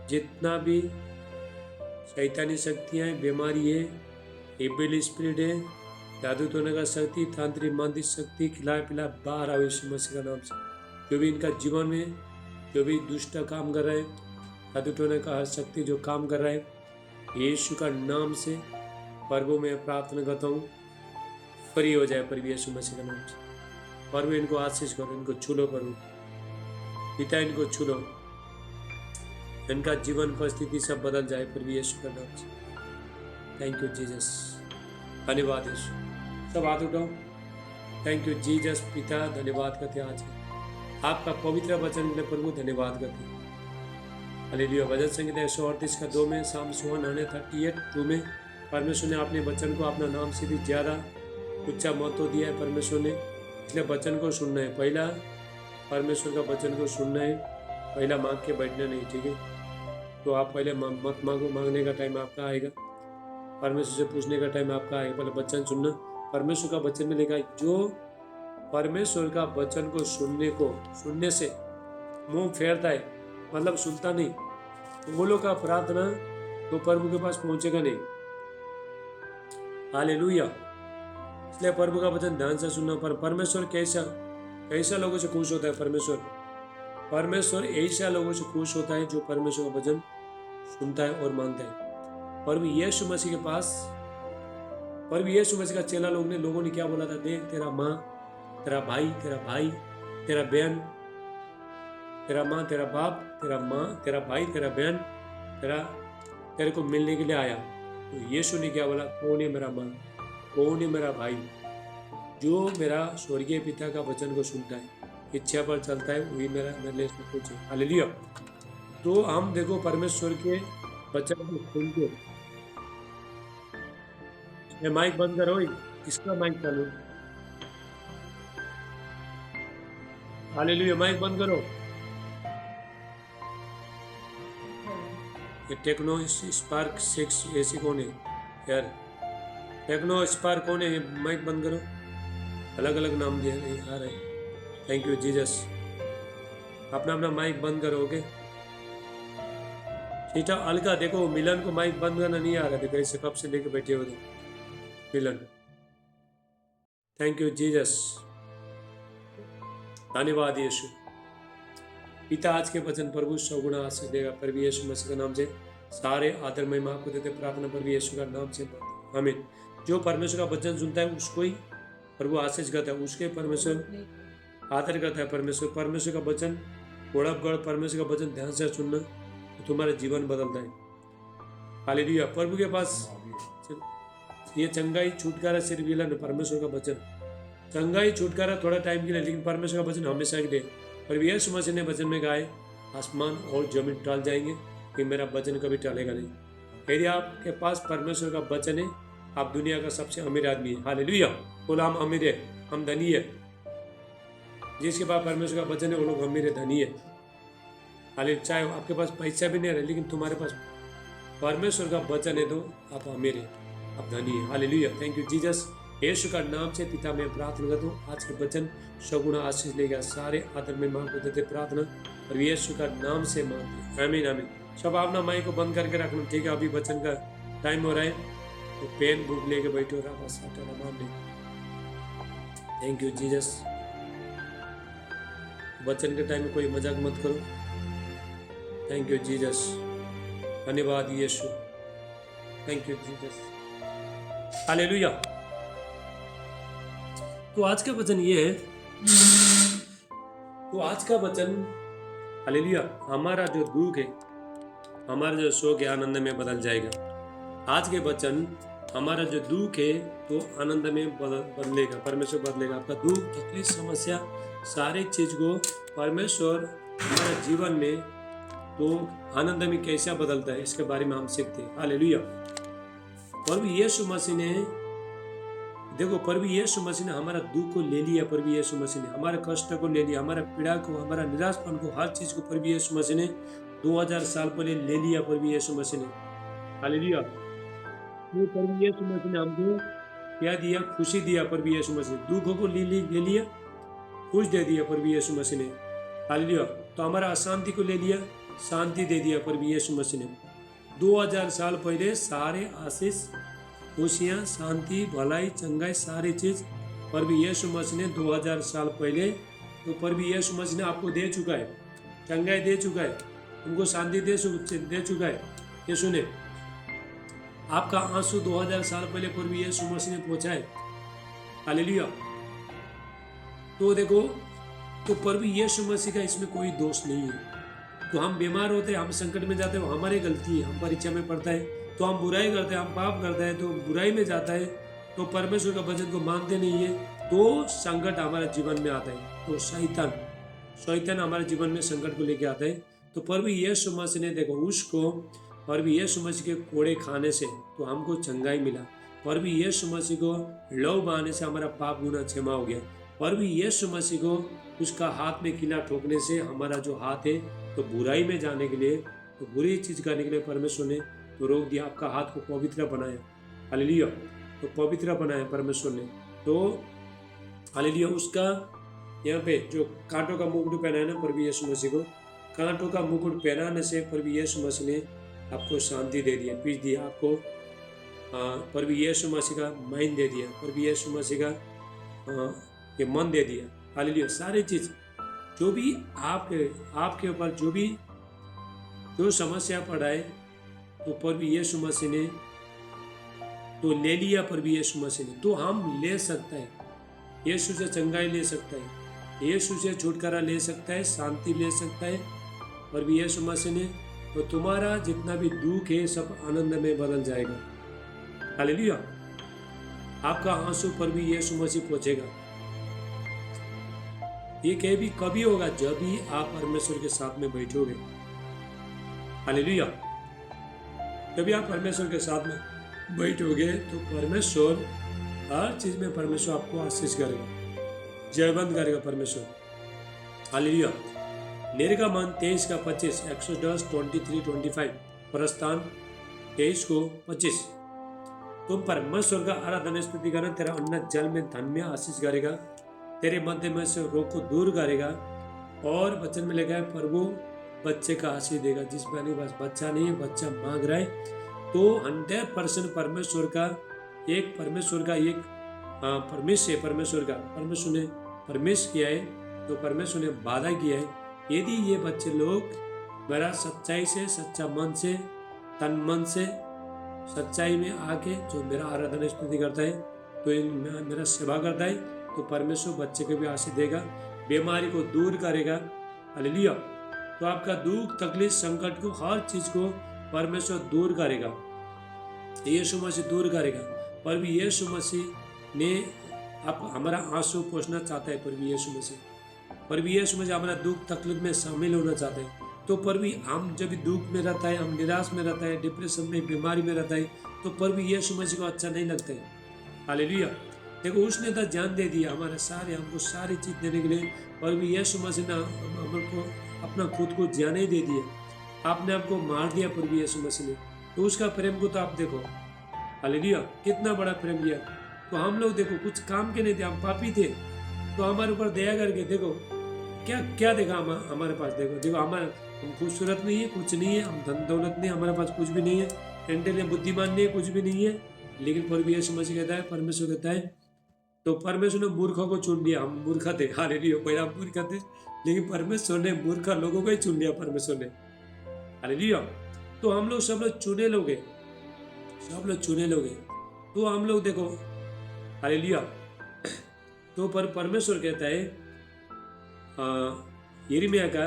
जितना भी शैतानी शक्तियाँ हैं, बीमारी है, एबिल स्पिरिट है, जादू टोने का शक्ति, तांत्रिक मांत्रिक शक्ति, खिलाए पिलाए बाहर आओ यीशु मसीह का नाम से। जो भी इनका जीवन में जो भी दुष्ट काम कर रहे हैं, जादू टोने का हर शक्ति जो काम कर रहा है यीशु का नाम से प्रभु में प्रार्थना करता हूँ फ्री हो जाए प्रभु यीशु मसीह का नाम से। प्रभु इनको आशीष करो, इनको छू लो प्रभु पिता, इनको छू लो, इनका जीवन परिस्थिति सब बदल जाए प्रभु यीशु का नाम से। थैंक यू जीसस, धन्यवाद यीशु। सब हाथ उठाओ। थैंक यू जीसस पिता, धन्यवाद करते आज आपका पवित्र वचन के लिए प्रभु, धन्यवाद करते हैं। हालेलुया। भजन संगीता 138 का 2 में, साम 138:2 में परमेश्वर ने अपने वचन को अपना नाम से भी ज़्यादा ऊंचा महत्व दिया है परमेश्वर ने। इसलिए वचन को सुनना है, पहला परमेश्वर का वचन को सुनना है, पहला मांग के बैठना नहीं, ठीक है। तो आप पहले मत मांगो, मांगने का टाइम आपका आएगा, परमेश्वर से पूछने का टाइम आपका आएगा। पहले वचन सुनना। परमेश्वर का वचन में लिखा है जो परमेश्वर का वचन को सुनने से मुंह फेरता है, मतलब सुनता नहीं, तो वो लोग का प्रार्थना तो प्रभु के पास पहुंचेगा नहीं। हालेलुया। इसलिए प्रभु का वचन ध्यान से सुनना। पर परमेश्वर कैसा लोगों से खुश होता है? परमेश्वर ऐसा लोगों से खुश होता है जो परमेश्वर का वचन सुनता है और मानता है। प्रभु यीशु मसीह के पास, प्रभु यीशु मसीह का चेला लोगों ने क्या बोला था? देख, तेरा माँ, तेरा भाई, तेरा बहन, तेरा माँ, तेरा बाप, तेरा भाई, तेरा बहन, तेरे को मिलने के लिए आया। तो यीशु ने क्या बोला? कौन है मेरा माँ, कौन है मेरा भाई? जो मेरा स्वर्गीय पिता का वचन को सुनता है, इच्छा पर चलता है, वही मेरे लिए सब कुछ है। हालेलुया। तो हम देखो परमेश्वर के वचन को सुन के, माइक बंद करो, किसका माइक चालू? हालेलुया। माइक बंद करो। ये टेक्नो स्पार्क 6 ऐसी कौन है यार? टेक्नो स्पार्क कौन है? माइक बंद करो। अलग अलग नाम दिए आ रहे। Thank you Jesus. अपना माइक बंद करो, ओके। ठीक है। अलका देखो, मिलन को माइक बंद करना नहीं आ रहा, देखो ऐसे कब से लेके बैठे हो मिलन। थैंक यू जीसस, धन्यवाद यीशु। पिता आज के वचन प्रभु सगुना आशीष देगा प्रभु यीशु मसीह के नाम से। सारे आदर महिमा आपको देते प्रार्थना प्रभु यीशु का नाम से, आमीन। जो परमेश्वर का वचन सुनता है उसको ही प्रभु आशीष करता है, उसके परमेश्वर आदर करता है। परमेश्वर का वचन गौड़ परमेश्वर का वचन ध्यान से सुनना तो तुम्हारा जीवन बदलता है। हालेलुया। प्रभु के पास ये चंगाई छुटकारा सिर्फ मिला न, परमेश्वर का वचन। चंगाई छुटकारा थोड़ा टाइम के लिए, लेकिन परमेश्वर का वचन हमेशा के लिए। पर यीशु मसीह ने वचन में गाए, आसमान और जमीन टल जाएंगे कि मेरा वचन कभी टलेगा नहीं। यदि आपके पास परमेश्वर का वचन है, आप दुनिया का सबसे अमीर आदमी है। हालेलुया। बोला हम अमीर है, हम धनी है। जिसके पास परमेश्वर का वचन है वो लोग अमीर है, धनी है। हालेलुया। चाहे आपके पास पैसा भी नहीं रहे, लेकिन तुम्हारे पास परमेश्वर का वचन है तो आप अमीर है, आप धनी है। Hallelujah. Thank you Jesus. Yeshu का नाम से पिता में प्रार्थना करता हूँ, आज के वचन सगुना आशीष लेगा। सारे आदर में मां को देते प्रार्थना और यीशु का नाम से मांगते, आमीन आमीन। सब अपना माइक को बंद करके रखना, ठीक है। अभी वचन का टाइम हो रहा है, तो पेन बुक लेके बैठो। बस थैंक यू जीसस। वचन के टाइम में कोई मजाक मत करो। थैंक यू जीसस, धन्यवाद Yeshu. Thank you Jesus, hallelujah. तो आज का वचन ये है, तो आज का वचन, हालेलुया, हमारा जो दुख है, हमारा जो शोक है, आनंद में बदल जाएगा। आज के वचन, हमारा जो दुख है तो आनंद में बदलेगा, परमेश्वर बदलेगा। आपका दुख, तकलीफ, समस्या, सारी चीज को परमेश्वर हमारे जीवन में तो आनंद में कैसा बदलता है, इसके बारे में हम सीखते हैं। हालेलुया। प्रभु यीशु मसीह ने, देखो, प्रभु यीशु मसीह ने हमारा दुख को ले लिया। प्रभु यीशु मसीह ने हमारे कष्ट को ले लिया, हमारा पीड़ा को, हमारा निराशपन को, हर चीज को प्रभु यीशु मसीह ने 2000 साल पहले ले लिया। प्रभु यीशु मसीह ने, हालेलुया। प्रभु यीशु मसीह ने हमको क्या दिया? खुशी दिया प्रभु यीशु मसीह ने। दुखों को ले लिया, खुश दे दिया प्रभु यीशु मसीह ने। हालेलुया। तो हमारा अशांति को ले लिया, शांति दे दिया प्रभु यीशु मसीह ने। 2000 साल पहले सारे आशीष, खुशियाँ, शांति, भलाई, चंगाई, सारी चीज़ प्रभु यीशु मसीह ने 2000 साल पहले, तो प्रभु यीशु मसीह ने आपको दे चुका है, चंगाई दे चुका है, तुमको शांति दे चुका है। ये सुने, आपका आंसू 2000 साल पहले प्रभु यीशु मसीह ने पहुंचा है। हालेलुया। तो देखो, तो प्रभु यीशु मसीह का इसमें कोई दोष नहीं है। तो हम बीमार होते हैं, हम संकट में जाते हैं, वो हमारी गलती है। हम परीक्षा में पढ़ता है तो हम बुराई करते हैं, हम पाप करते हैं तो बुराई में जाता है, तो परमेश्वर का वचन को मानते नहीं है, तो संकट हमारे जीवन में आता है। तो शैतान हमारे जीवन में संकट को लेके आता है। तो प्रभु यीशु मसीह ने देखो उसको, प्रभु यीशु मसीह के कोड़े खाने से तो हमको चंगाई मिला। प्रभु यीशु मसीह को लौ बहाने से हमारा पाप गुनाह क्षमा हो गया। प्रभु यीशु मसीह को उसका हाथ में किला ठोकने से हमारा जो हाथ है तो बुराई में जाने के लिए, तो बुरी चीज करने के लिए परमेश्वर ने तो रोक दिया। आपका हाथ को पवित्र बनाया। हालेलुया। तो पवित्र बनाया परमेश्वर ने। तो हालेलुया। उसका यहाँ पे जो कांटों का मुकुट पहना है ना प्रभु यीशु मसीह को, कांटों का मुकुट पहनाने से प्रभु यीशु मसीह ने आपको शांति दे दिया, पीस दिया आपको। प्रभु यीशु मसीह का माइंड दे दिया, प्रभु यीशु मसीह का ये मन दे दिया। हालेलुया। सारी चीज जो भी आपके ऊपर जो समस्या पड़ाए, तो प्रभु यीशु मसीह ने तो ले लिया। प्रभु यीशु मसीह ने तो हम ले सकता है, यीशु से चंगाई ले सकता है, यीशु से छुटकारा ले सकता है, शांति ले सकता है प्रभु यीशु मसीह ने। तो तुम्हारा जितना भी दुख है सब आनंद में बदल जाएगा। हालेलुया। आपका आंसू प्रभु यीशु मसीह पहुंचेगा। ये कभी होगा जब भी आप परमेश्वर के साथ में बैठोगे। हालेलुया। जब भी आप परमेश्वर के साथ में बैठोगे तो परमेश्वर हर चीज में परमेश्वर आपको आशीष करेगा, जयवंत करेगा परमेश्वर। हालेलुया। निर्गमन 23:25, एक्सोडस 23:25, प्रस्थान 23:25। तुम परमेश्वर का आराधना स्तुति करना, तेरा अन्न जल में धन्य आशीष करेगा, तेरे मध्य में से रोग को दूर करेगा। और वचन में लिखा है प्रभु बच्चे का आशीष देगा। जिस बहन के पास बच्चा नहीं है, बच्चा मांग रहा है, तो 100% परमेश्वर का एक परमेश्वर ने परमेश किया है। तो परमेश्वर ने वादा किया है, यदि ये बच्चे लोग मेरा सच्चाई से, सच्चा मन से, तन मन से, सच्चाई में आके जो मेरा आराधना स्तुति करता है, तो मेरा सेवा करता है, तो परमेश्वर बच्चे को भी आशीष देगा, बीमारी को दूर करेगा। हालेलुया। तो आपका दुख, तकलीफ, संकट को, हर चीज को परमेश्वर दूर करेगा, यीशु मसीह दूर करेगा। प्रभु यीशु मसीह ने आप हमारा आंसू पोंछना चाहता है। प्रभु यीशु मसीह हमारा दुख तकलीफ में शामिल होना चाहता है। तो प्रभु हम जब दुख में रहता है, हम निराश में रहता है, डिप्रेशन में, बीमारी में रहता है, तो प्रभु यीशु मसीह को अच्छा नहीं लगता है। हालेलुया। देखो उसने तो जान दे दिया हमको सारी चीज देने के लिए। प्रभु यीशु मसीह ने हमको अपना खुद को जान ही दे दिया, आपने आपको मार दिया प्रभु यीशु मसीह ने। तो उसका प्रेम को तो आप देखो। हालेलुया। कितना बड़ा प्रेम दिया। तो हम लोग देखो कुछ काम के नहीं थे, हम पापी थे, तो हमारे ऊपर दया करके देखो क्या देखा हमारे पास। देखो हम खूबसूरत नहीं है, कुछ नहीं है, हम धन दौलत नहीं, हमारे पास कुछ भी नहीं है, इंटेलिजेंट बुद्धिमान नहीं है, कुछ भी नहीं है, लेकिन प्रभु यीशु मसीह कहता है, परमेश्वर कहता है, तो परमेश्वर ने मूर्खों को चुन लिया। हम मूर्ख थे, हालेलुया, पहले हम मूर्ख थे, लेकिन परमेश्वर ने मूर्ख लोगों को ही चुन लिया परमेश्वर ने। हालेलुया। तो हम लोग सब लोग चुने लोग हैं, तो हम लोग देखो। हालेलुया। तो परमेश्वर कहता है यिर्मयाह का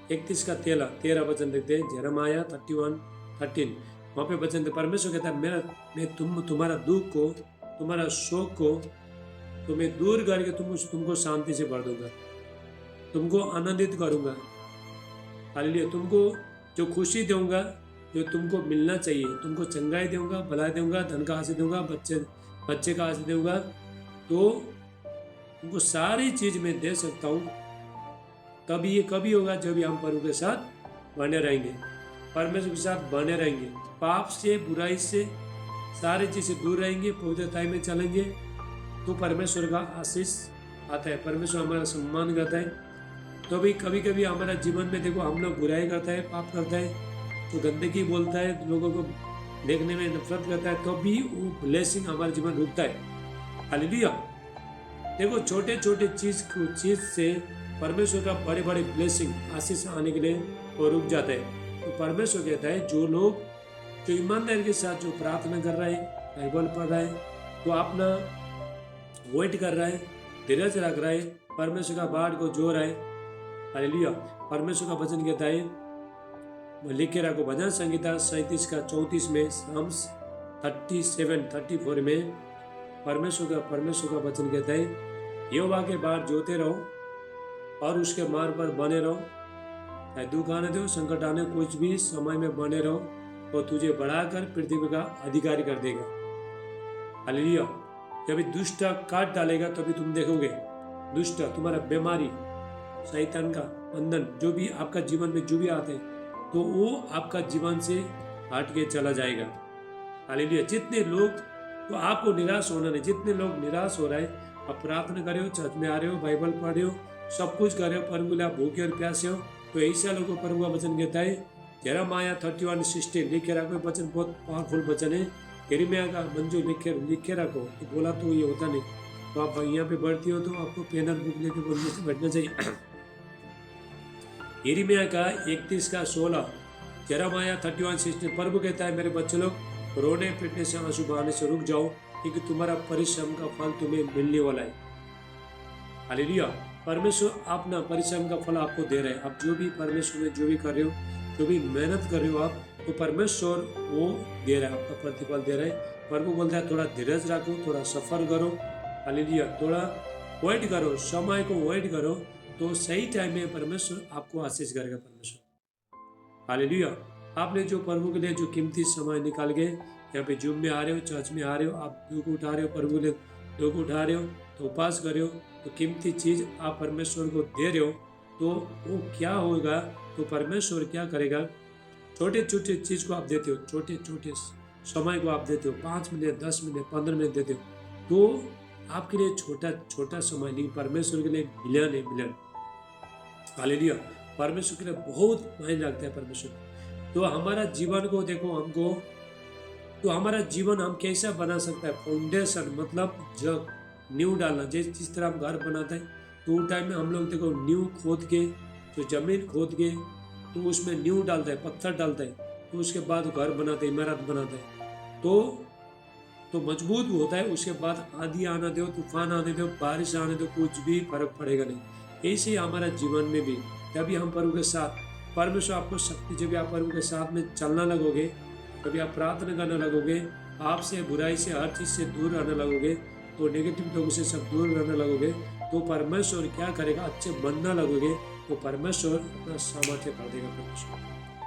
31:13 वचन देखते हैं, यिर्मयाह 31:13। वहाँ पे वचन परमेश्वर कहता है, मैं तुम्हारा दुख को, तुम्हारा शोक को तो मैं दूर करके तुमको शांति से भर दूंगा, तुमको आनंदित करूंगा। हालेलुया। तुमको जो खुशी दूंगा, जो तुमको मिलना चाहिए, तुमको चंगाई दूंगा, भलाई दूंगा, धन का आशीष दूंगा, बच्चे का आशीष दूंगा, तो तुमको सारी चीज मैं दे सकता हूँ। तभी ये कभी होगा जब हम प्रभु के साथ बने रहेंगे, परमेश्वर के साथ बने रहेंगे, पाप से, बुराई से, सारी चीज़ें दूर रहेंगे, पवित्रता में चलेंगे, तो परमेश्वर का आशीष आता है, परमेश्वर हमारा सम्मान करता है। तो भी कभी कभी हमारा जीवन में देखो हम लोग बुराई करता है, पाप करता है, तो गंदगी बोलता है, लोगों को देखने में नफरत करता है, तो भी वो ब्लेसिंग हमारा जीवन रुकता है। हालेलुया। देखो छोटे छोटे चीज से परमेश्वर का बड़े बड़े ब्लेसिंग आशीष आने के लिए वो रुक जाता है। तो परमेश्वर कहता है जो लोग जो ईमानदारी के साथ जो प्रार्थना कर रहा है, बाइबल पढ़ रहा है, तो अपना वेट कर रहा है, धीरज रख रहा है, परमेश्वर का बाढ़ को जो रहा है। हालेलुया। परमेश्वर का वचन कहता है, लिखे रखो भजन संहिता 37 का 34 में, साम्स 37-34 में परमेश्वर का वचन कहता है, यहोवा के बाढ़ जोते रहो और उसके मार्ग पर बने रहो, चाहे दुख आने दो, संकट आने, कुछ भी समय में बने रहो, तो तुझे बढ़ाकर पृथ्वी का अधिकारी कर देगा। हालेलुया। जब दुष्ट काट डालेगा तभी तुम देखोगे, दुष्ट तुम्हारा बीमारी, शैतान का बंधन, जो भी आपका जीवन में जो भी आते हैं, तो वो आपका जीवन से हट के चला जाएगा। हालेलुया। जितने लोग, तो आपको निराश होना नहीं, जितने लोग निराश हो रहे हैं, आप प्रार्थना कर रहे हो, चर्च में आ रहे हो, बाइबल पढ़ रहे हो, सब कुछ कर रहे हो, परंतु आप भूखे और प्यासे हो, तो ऐसा लोगों को प्रभु का वचन कहता है, यिर्मयाह 31:16 लिखे रखो, वचन बहुत पावरफुल वचन है। यिर्मयाह का मंजू लिखे रखो, तो बोला तो ये होता नहीं, तो आप यहाँ पे बढ़ती हो तो आपको पेन और बुक लेके बोलने से बैठना चाहिए। यिर्मयाह का 31:16, यिर्मयाह 31:16, प्रभु कहता है मेरे बच्चे लोग रोने पीटने से, आंसू बहाने से रुक जाओ, क्योंकि तुम्हारा परिश्रम का फल तुम्हें मिलने वाला है। हालेलुया। परमेश्वर अपना परिश्रम का फल आपको दे रहे हैं। आप जो भी परमेश्वर में जो भी कर रहे हो, जो भी मेहनत कर रहे हो आप, तो परमेश्वर वो दे रहा है, आपका प्रतिफल दे रहा है। प्रभु बोलता है थोड़ा धीरज रखो, थोड़ा सफर करो, हालेलुया, थोड़ा वेट करो, समय को वेट करो, तो सही टाइम में परमेश्वर आपको आशीष करेगा। परमेश्वर, हालेलुया। आपने जो प्रभु के लिए जो कीमती समय निकाल के यहाँ पे जूम में आ रहे हो, चर्च में आ रहे हो, आप दुख उठा रहे हो, प्रभु के लिए दुख उठा रहे हो, तो उपास कर रहे हो, तो कीमती चीज आप परमेश्वर को दे रहे हो, तो वो क्या होगा, तो परमेश्वर क्या करेगा। छोटे छोटे चीज को आप देते हो, छोटे छोटे समय को आप देते हो, 5 मिनट, 10 मिनट, 15 मिनट देते हो, तो आपके लिए छोटा छोटा समय नहीं, परमेश्वर के लिए मिलियन है, मिलियन। हालेलुया। परमेश्वर के लिए बहुत मायने रखता है परमेश्वर। तो हमारा जीवन को देखो, हमको तो हमारा जीवन हम कैसा बना सकता है, फाउंडेशन मतलब जग, नींव डालना। जिस तरह हम घर बनाते हैं, तो उस टाइम में हम लोग देखो नींव खोद के, तो जमीन खोद के, तो उसमें नींव डालता है, पत्थर डालता है, तो उसके बाद घर बनाते हैं, इमारत बनाते हैं, तो मजबूत होता है। उसके बाद आंधी आना दो, तूफान आने दो, बारिश आने दो, कुछ भी फर्क पड़ेगा नहीं। ऐसे ही हमारा जीवन में भी, जब हम प्रभु के साथ, परमेश्वर आपको शक्ति, जब आप प्रभु के साथ में चलना लगोगे, कभी आप प्रार्थना करने लगोगे, आपसे, बुराई से, हर चीज से दूर रहने लगोगे, तो नेगेटिव लोगों से सब दूर रहने लगोगे, तो परमेश्वर क्या करेगा, अच्छे बनना लगोगे, तो परमेश्वर अपना सामर्थ्य कर देगा। परमेश्वर,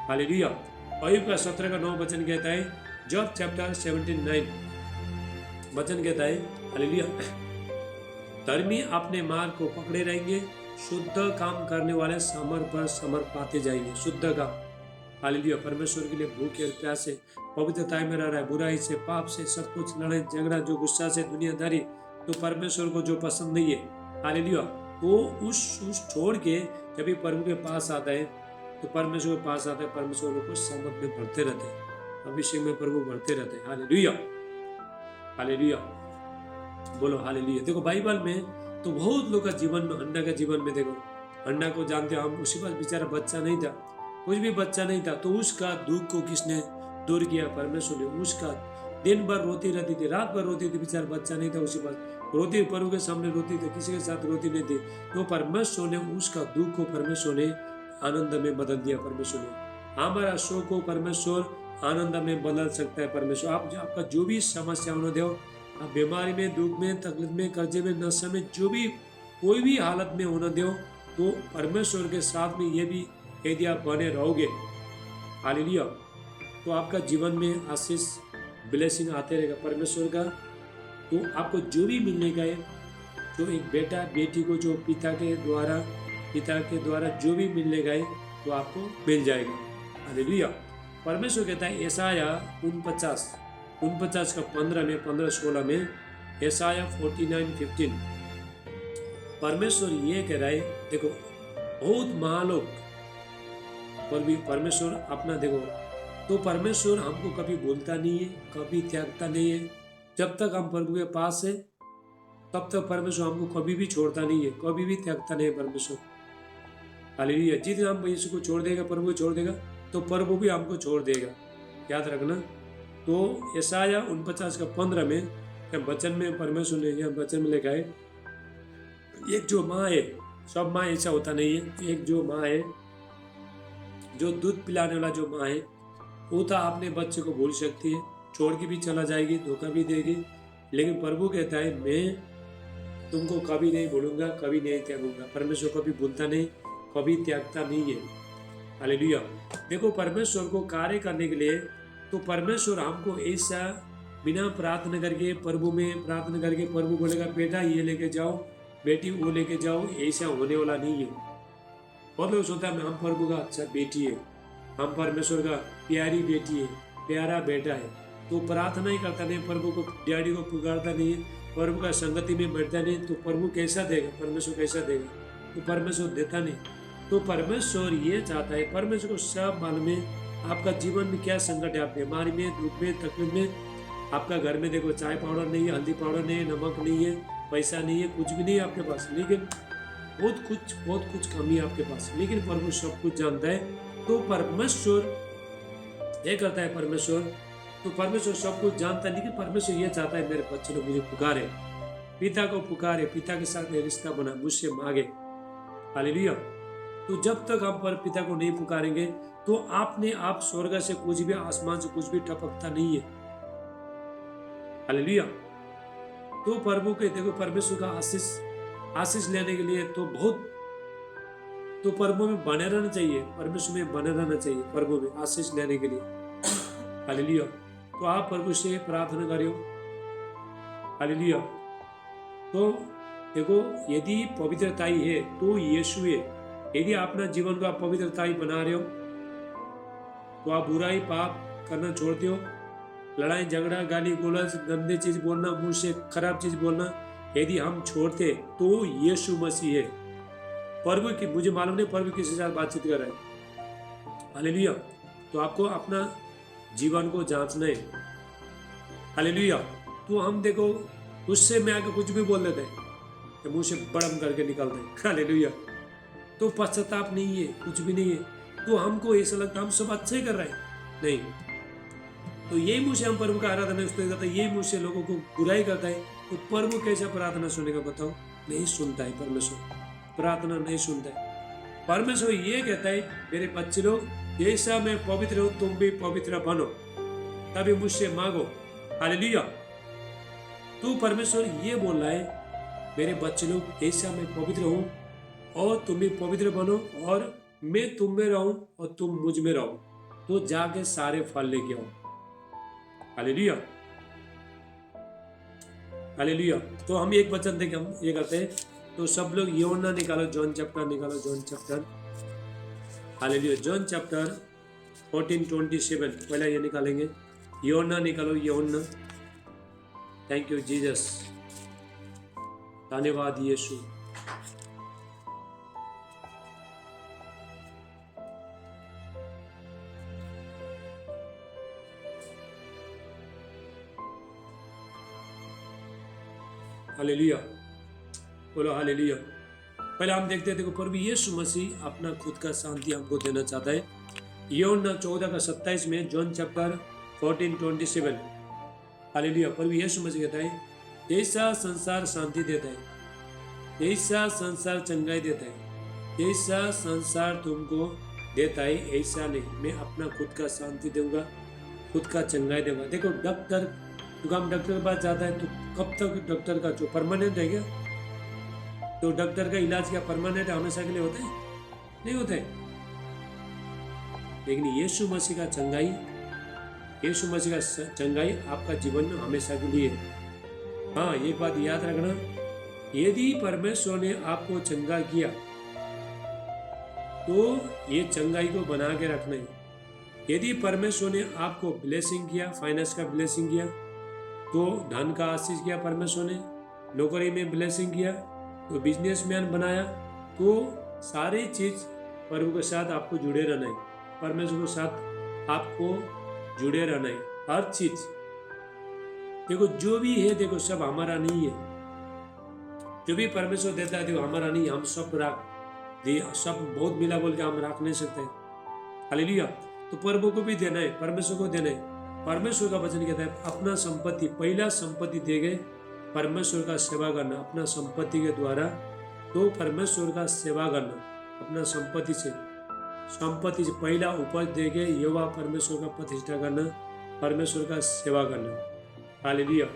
हालेलुया। अय्यूब का 17 का 9 वचन कहता है, जॉब चैप्टर 79 वचन कहता है, हालेलुया, धर्मी अपने मार्ग को पकड़े रहेंगे, शुद्ध काम करने वाले समर पर समर पाते जाएंगे। शुद्ध काम, हालेलुया। परमेश्वर के लिए भूखे और प्यासे, पवित्रता में रह रहा है, बुराई से, पाप से, सब कुछ लड़ाई झगड़ा, जो गुस्सा से, दुनियादारी, तो परमेश्वर को जो पसंद नहीं है, हालेलुया, वो उस छोड़ के जब भी प्रभु के पास आता है, तो परमेश्वर के पास आता है, परमेश्वर को समझ में बढ़ते रहते हैं, अभिषेक में प्रभु बढ़ते रहते हैं। हालेलुया, हालेलुया, बोलो हालेलुया। देखो बाइबल में तो बहुत लोग का जीवन में, हन्ना का जीवन में देखो, हन्ना को जानते हो हम, उसी पास बेचारा बच्चा नहीं था, कुछ भी बच्चा नहीं था, तो उसका दुख को किसने दूर किया, परमेश्वर ने। उसका दिन भर रोती रहती थी, रात भर रोती थी, बेचारा बच्चा नहीं था उसी पास, रोती प्रभु के सामने रोती थी, किसी के साथ रोती नहीं थी, तो परमेश्वर ने उसका दुख को, परमेश्वर ने आनंद में बदल दिया। परमेश्वर ने हमारा शोक को परमेश्वर आनंद में बदल सकता है। परमेश्वर आपका जो भी समस्या होने दो, आप बीमारी में, दुख में, तकलीफ में, कर्जे में, नशे में, जो भी कोई भी हालत में होने दो, तो परमेश्वर के साथ में ये भी यदि आप बने रहोगे, हालेलुया, तो आपका जीवन में आशीष, ब्लेसिंग आते रहेगा परमेश्वर का। तो आपको जो भी मिलने का है, जो एक बेटा बेटी को जो पिता के द्वारा जो भी मिलने का है, तो आपको मिल जाएगा। हालेलुया। परमेश्वर कहता है यशायाह 49 49 का 15 में 15-16 में, यशाया 49:15 परमेश्वर ये कह रहा है, देखो बहुत महालोक पर भी परमेश्वर अपना देखो, तो परमेश्वर हमको कभी भूलता नहीं है, कभी त्यागता नहीं है। जब तक हम प्रभु के पास है तब तक परमेश्वर हमको कभी भी छोड़ता नहीं है, कभी भी त्यागता नहीं है परमेश्वर। हालेलुया। जिस दिन हम यीशु को छोड़ देगा, प्रभु को छोड़ देगा, तो प्रभु भी हमको छोड़ देगा, याद रखना। तो यशाया 49 का 15 में वचन में परमेश्वर ने यह वचन में लिखा है, एक जो माँ है, सब माँ ऐसा होता नहीं है, एक जो माँ है, जो दूध पिलाने वाला जो माँ है, वो तो अपने बच्चे को भूल सकती है, छोड़ के भी चला जाएगी, धोखा भी देगी, लेकिन प्रभु कहता है मैं तुमको कभी नहीं भूलूंगा, कभी नहीं त्यागूंगा। परमेश्वर कभी भूलता नहीं, कभी त्यागता नहीं है। हालेलुया। देखो परमेश्वर को कार्य करने के लिए तो परमेश्वर हमको ऐसा बिना प्रार्थना करके, प्रभु में प्रार्थना करके प्रभु बोलेगा बेटा ये लेके जाओ, बेटी वो लेके जाओ, ऐसा होने वाला नहीं है। बहुत लोग सोचता है हम प्रभु का अच्छा बेटी है, हम परमेश्वर का प्यारी बेटी है, प्यारा बेटा है, तो प्रार्थना ही करता नहीं, प्रभु को डैडी को पुकारता नहीं, प्रभु का संगति में बैठता नहीं, तो प्रभु कैसा देगा, परमेश्वर कैसा देगा? तो परमेश्वर देता नहीं। तो परमेश्वर ये चाहता है, परमेश्वर को सब मालूम है आपका जीवन में क्या संकट है, आप बीमारी में, दुख में, तकलीफ में, आपका घर में देखो चाय पाउडर नहीं है, हल्दी पाउडर नहीं है, नमक नहीं है, पैसा नहीं है, कुछ भी नहीं है आपके पास, लेकिन बहुत कुछ कमी है आपके पास, लेकिन प्रभु सब कुछ जानता है। तो परमेश्वर ये करता है, परमेश्वर तो परमेश्वर सब कुछ जानता है, लेकिन परमेश्वर ये चाहता है मेरे बच्चे लोग मुझे पुकारे, पिता को पुकारे, पिता के साथ रिश्ता बना, मुझसे मांगे। हालेलुया। तो जब तक हम पर पिता को नहीं पुकारेंगे तो आपने आप स्वर्ग से कुछ भी, आसमान से कुछ भी टपकता नहीं है। हालेलुया। तो प्रभु के देखो परमेश्वर का आशीष लेने के लिए तो बहुत, तो प्रभु में बने रहना चाहिए, परमेश्वर में बने रहना चाहिए, प्रभु में आशीष लेने के लिए। हालेलुया। तो आप प्रभु से प्रार्थना करियो। हालेलुया। तो देखो यदि पवित्रताई है तो यीशु है। यदि अपना जीवन को आप पवित्रताई बना रहे हो तो आप बुराई पाप करना छोड़ते हो, लड़ाई झगड़ा गाली गलौज गंदे चीज बोलना, मुंह से खराब चीज बोलना यदि हम छोड़ते तो यीशु मसीह है। प्रभु की मुझे मालूम नहीं प्रभु किसी साथ बातचीत कर रहे हैं। हालेलुया। तो आपको अपना जीवन को जांचना है। हालेलुया। तो हम देखो उससे में आके कुछ भी बोल देते हैं, तो मुंह से बड़म करके निकलते हैं। हालेलुया। तो पश्चाताप नहीं है, कुछ भी नहीं है, तो हमको ऐसा लगता है हम सब अच्छा ही कर रहे हैं, नहीं। तो यही मुंह से हम प्रभु का आराधना करता है, यही मुंह से लोगों को बुराई करता है, तो प्रभु कैसा प्रार्थना सुनेगा बताओ? नहीं सुनता है परमेश्वर, प्रार्थना नहीं सुनता है। परमेश्वर ये कहता है मेरे बच्चे लोग जैसा मैं पवित्र हूं तुम भी पवित्र बनो, तभी मुझसे मांगो। हालेलुया। तो परमेश्वर ये बोल रहा है मेरे बच्चे लोग जैसा मैं पवित्र हूं और तुम भी पवित्र बनो, और मैं तुम में रहूं और तुम मुझ में रहो, तो जाके सारे फल लेके आओ। हालेलुया। हालेलुया। तो हम एक वचन देखे हम ये करते हैं, तो सब लोग यूहन्ना निकालो, जॉन चैप्टर निकालो, John chapter. Hallelujah. John chapter 14:27 पहले ये निकालेंगे। यूहन्ना निकालो, यूहन्ना। थैंक यू जीसस, धन्यवाद यीशु। हालेलुया। बोलो हालेलुया। पहले हम देखते हैं, देखो प्रभु यीशु मसीह अपना खुद का शांति हमको देना चाहता है। यूहन्ना 14:27 में, जॉन चैप्टर 14:27। हालेलुया। प्रभु यीशु मसीह कहता है जैसा संसार शांति देता है, जैसा संसार चंगाई देता है, जैसा संसार तुमको देता है ऐसा नहीं, मैं अपना खुद का शांति दूंगा, खुद का चंगाई दूंगा। देखो डॉक्टर, तो हम डॉक्टर के पास जाता है तो कब तक डॉक्टर का जो परमानेंट है क्या? तो डॉक्टर का इलाज क्या परमानेंट हमेशा के लिए होता है? नहीं होता है। लेकिन यीशु मसीह का चंगाई, यीशु मसीह का चंगाई आपका जीवन में हमेशा के लिए। हाँ, एक बात याद रखना, यदि परमेश्वर ने आपको चंगा किया तो ये चंगाई को बना के रखना है। यदि परमेश्वर ने आपको ब्लेसिंग किया, फाइनेंस का ब्लेसिंग किया, तो धन का आशीष किया परमेश्वर ने, नौकरी में ब्लेसिंग किया, तो बिजनेसमैन बनाया, तो सारी चीज प्रभु के साथ आपको जुड़े रहना है, परमेश्वर के साथ आपको जुड़े रहना है। हर चीज देखो, जो भी है देखो, सब हमारा नहीं है। जो भी परमेश्वर देता है देखो हमारा नहीं, हम सब सब बहुत मिला बोल के हम रख नहीं सकते। हालेलुया। तो प्रभु को भी देना है, परमेश्वर को देना है। परमेश्वर का वचन कहता है अपना संपत्ति, पहला संपत्ति दे गए परमेश्वर का सेवा करना अपना संपत्ति के द्वारा। तो परमेश्वर का सेवा करना अपना संपत्ति से पहला उपज दे के यहोवा परमेश्वर का प्रतिष्ठा करना, परमेश्वर का सेवा करना। हालेलुया।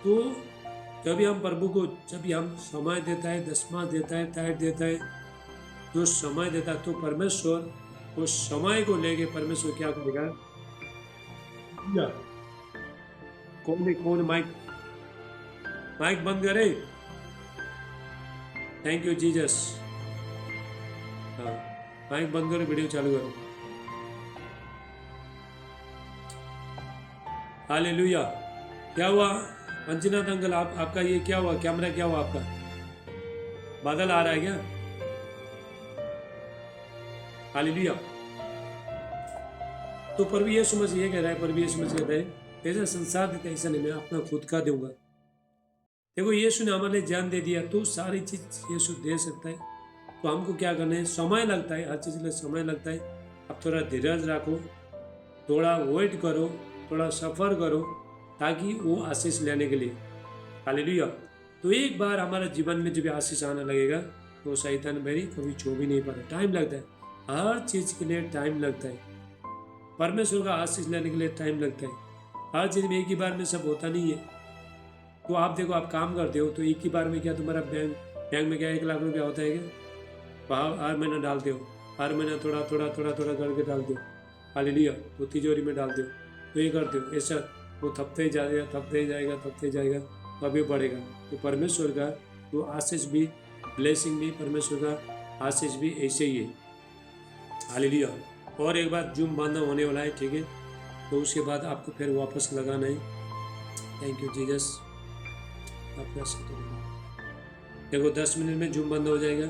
तो जब हम प्रभु को, जब हम समय देता है, दसवां देता है, टाइट देता है, जो समय देता है, तो परमेश्वर उस समय को लेके परमेश्वर क्या करेगा। कौन माइक बंद करे। Thank you Jesus. हाँ, माइक बंद करो, वीडियो चालू करो। हालेलुया। क्या हुआ मंजुनाथ अंकल, आपका ये क्या हुआ, कैमरा क्या हुआ आपका, बादल आ रहा है क्या। हालेलुया। तो प्रभु यीशु मसीह ये कह रहा है, प्रभु यीशु मसीह कहता है ऐसा संसार देता है ऐसा नहीं, मैं अपना खुद का दूंगा। देखो यीशु ने हमारे लिए जान दे दिया, तो सारी चीज यीशु दे सकता है। तो हमको क्या करना है, समय लगता है, हर चीज के लिए समय लगता है। अब थोड़ा धीरज रखो, थोड़ा वेट करो, थोड़ा सफर करो, ताकि वो आशीष लेने के लिए। हालेलुया। तो एक बार हमारे जीवन में जब आशीष आने लगेगा, तो शैतान मेरी कभी छू भी नहीं पाता। टाइम लगता है, हर चीज के लिए टाइम लगता है। परमेश्वर का आशीष लेने के लिए टाइम लगता है। हर चीज में एक ही बार में सब होता नहीं है। तो आप देखो, आप काम करते हो तो एक ही बार में क्या तुम्हारा बैंक में क्या 1 लाख रुपया होता है क्या, वहाँ हर महीना डालते हो, हर महीना थोड़ा थोड़ा थोड़ा थोड़ा करके डालते हो। हालेलुया। तो तिजोरी में डालते हो, तो ये करते हो, ऐसा वो थपते ही जाएगा, थपते ही जाएगा, थपते ही जाएगा, तो अभी बढ़ेगा। तो परमेश्वर का तो आशीष भी, ब्लेसिंग भी, परमेश्वर का आशीष भी ऐसे ही है। हालेलुया। और एक बार जूम बंद होने वाला है, ठीक है, तो उसके बाद आपको फिर वापस लगाना है। Thank you Jesus. आपका देखो 10 मिनट में जूम बंद हो जाएगा,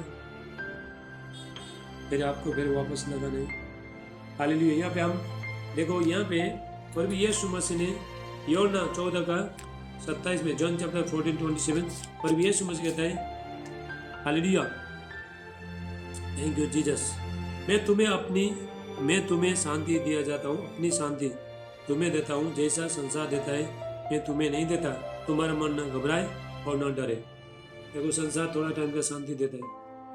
फिर आपको फिर वापस लगाना है। हालेलुया। यहाँ पे हम देखो, यहाँ पे प्रभु यीशु मसीह ने यूहन्ना 14:27 में, जॉन चैप्टर 14:27, प्रभु यीशु मसीह कहता है हालेलुया। Thank you Jesus. मैं तुम्हें शांति दिया जाता हूँ, अपनी शांति तुम्हें देता हूँ, जैसा संसार देता है मैं तुम्हें नहीं देता। तुम्हारा मन न घबराए और न डरे। देखो संसार थोड़ा टाइम का शांति देता है,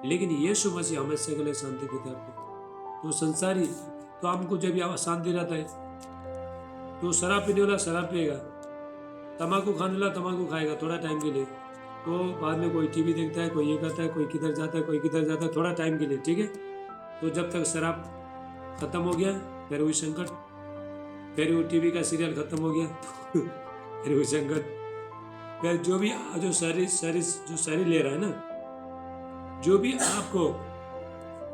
लेकिन यीशु मसीह हमेशा के लिए शांति देता है आपको। तो संसारी तो हमको जब यहाँ शांति रहता है, तो शराब पीने वाला शराब पिएगा, तम्बाकू खाने वाला तम्बाकू खाएगा थोड़ा टाइम के लिए, तो बाद में कोई टीवी देखता है, कोई ये करता है, कोई किधर जाता है, कोई किधर जाता है, थोड़ा टाइम के लिए, ठीक है। तो जब तक शराब खत्म हो गया, फिर वही संकट, फिर वो टीवी का सीरियल खत्म हो गया, फिर वही संकट, फिर जो भी जो शरीर ले रहा है ना, जो भी आपको,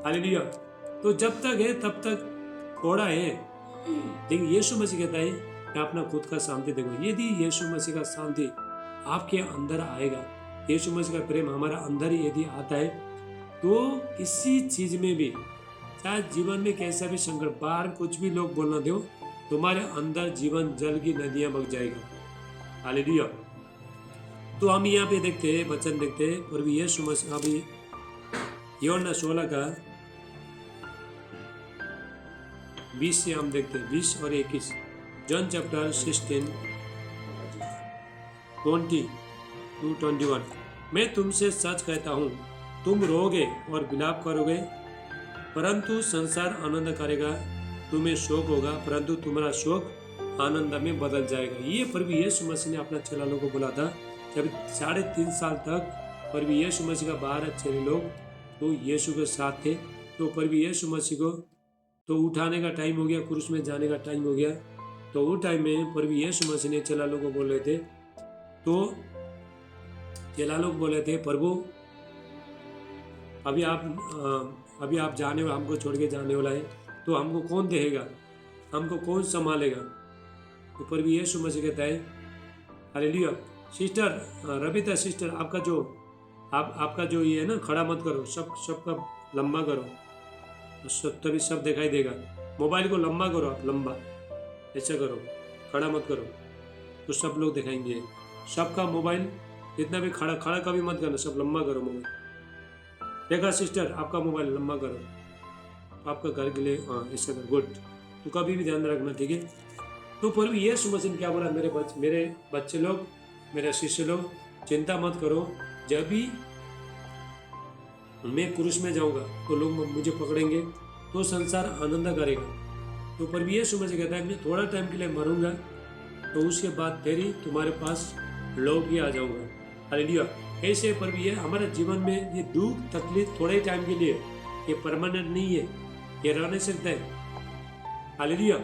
हालेलुया। तो जब तक है तब तक थोड़ा है, लेकिन यीशु मसीह कहता है कि अपना खुद का शांति देखो। यदि यीशु मसीह का शांति आपके अंदर आएगा, यीशु मसीह का प्रेम हमारा अंदर यदि आता है, तो किसी चीज में भी, चाहे जीवन में कैसा भी संकट, बाहर कुछ भी लोग बोलना दो, तुम्हारे अंदर जीवन जल की नदियां बग जाएगा। हालेलुया। तो हम यहाँ पे देखते हैं, वचन देखते हैं, प्रभु यीशु मसीह अभी यूहन्ना 16:20 से हम देखते हैं, 20 और 21, जॉन चैप्टर 16 20-21। मैं तुमसे सच कहता हूँ, तुम रोगे और विलाप करोगे, परंतु संसार आनंद करेगा। तुम्हें शोक होगा, परंतु तुम्हारा शोक आनंद में बदल जाएगा। ये प्रभु यीशु मसीह ने अपना चेला लोगों को बोला था, जब 3.5 साल तक प्रभु यीशु मसीह का 12 चेले लोग तो यीशु के साथ थे। तो प्रभु यीशु मसीह को तो उठाने का टाइम हो गया, क्रूस में जाने का टाइम हो गया। तो वो टाइम में प्रभु यीशु मसीह ने चेला लोगों को बोल रहे थे, तो चेला लोग बोले थे, प्रभु अभी आप जाने, हमको छोड़ के जाने वाला है, तो हमको कौन देगा। हमको कौन संभालेगा? तो प्रभु यीशु मसीह कहता है हालेलुया। सिस्टर रबिता सिस्टर, आपका जो ये है ना, खड़ा मत करो, सबका लंबा करो, तो तभी सब दिखाई देगा। मोबाइल को लंबा करो, आप लंबा ऐसा करो, खड़ा मत करो, तो सब लोग दिखाएंगे। सबका मोबाइल जितना भी खड़ा कभी मत करना, सब लंबा करो मोबाइल। देखा सिस्टर, आपका मोबाइल लंबा करो, तो आपका घर के लिए ऐसा करो, गुड। तो कभी भी ध्यान रखना, ठीक है। तो प्रभु यीशु मसीह ने क्या बोला? मेरे बच्चे लोग, मेरे शिष्य लोग, चिंता मत करो, जब भी मैं क्रूस में जाऊंगा तो लोग मुझे पकड़ेंगे, तो संसार आनंद करेगा। तो प्रभु यीशु मसीह कहता है मैं थोड़ा टाइम के लिए मरूंगा, तो उसके बाद फिर ही तुम्हारे पास लौट के आ जाऊंगा। हालेलुया। ऐसे प्रभु ये हमारे जीवन में ये दुख तकलीफ थोड़े टाइम के लिए, ये परमानेंट नहीं है, ये रह नहीं सकता है। हालेलुया।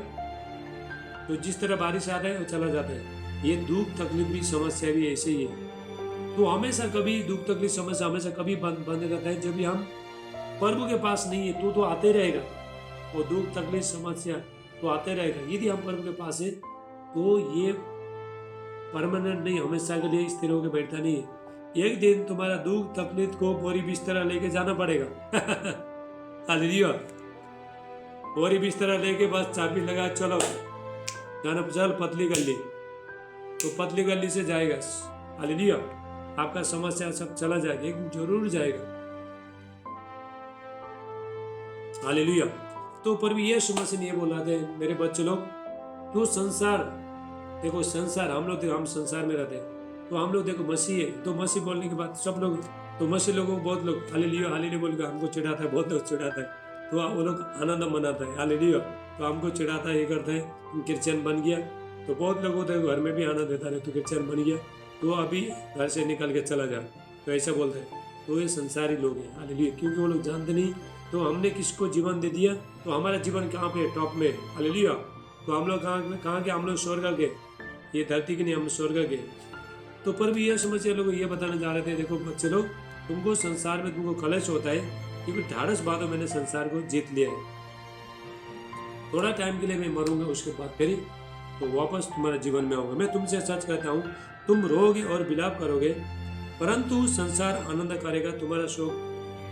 तो जिस तरह बारिश आता है वो चला जाता है, ये दुख तकलीफ भी समस्या भी ऐसे ही है। तो हमेशा कभी दुख तकलीफ समस्या हमेशा कभी बंद रहता है जब भी हम प्रभु के पास नहीं है, तो आते रहेगा। वो दुख तकलीफ समस्या तो आते रहेगा। यदि हम प्रभु के पास है तो ये परमानेंट नहीं, हमेशा के लिए स्थिर होकर बैठता नहीं है। एक दिन तुम्हारा दुख तकलीफ को बोरी बिस्तरा लेके जाना पड़ेगा। हालेलुया। बोरी बिस्तरा लेके बस चाबी लगा चलो जाना, चल पतली गली, तो पतली गली से जाएगा। हालेलुया। आपका समस्या सब चला जाएगा, एक दिन जरूर जाएगा। हालेलुया। तो प्रभु यीशु मसीह ने ये बोला था, मेरे बच्चे लोग, तो संसार देखो, संसार हम संसार में रहते हैं, तो हम लोग देखो मसीह है, तो मसीह बोलने के बाद सब लोग, तो मसीह लोगों को बहुत लोग हालेलुया हालेलुया बोल के हमको चिढ़ाता है, बहुत लोग चिढ़ाता है, तो वो लोग आनंद मनाता है। हालेलुया। तो हमको चिढ़ाता है, ये करता है, तुम क्रिश्चियन बन गया, तो बहुत लोग होते हैं घर में भी आनंद देता है, तो क्रिश्चियन बन गया तो अभी घर से निकल के चला जा, तो ऐसा बोलते हैं। तो ये संसारी लोग हैं। हालेलुया। क्योंकि वो लोग जानते नहीं, तो हमने किसको जीवन दे दिया, तो हमारा जीवन कहाँ पे? टॉप में। हालेलुया। तो हम लोग कहाँ के? हम लोग स्वर्ग के, ये धरती की नहीं, हम स्वर्ग के। तो प्रभु ये समझिए लोग ये बताने जा रहे थे, देखो बच्चे लोग, तुमको संसार में तुमको कलेश होता है, क्योंकि 18 बातों मैंने संसार को जीत लिया है। थोड़ा टाइम के लिए मैं मरूंगा, उसके बाद फिर तो वापस तुम्हारे जीवन में आऊंगा। मैं तुमसे सच कहता हूँ, तुम रोगे और विलाप करोगे, परंतु संसार आनंद करेगा।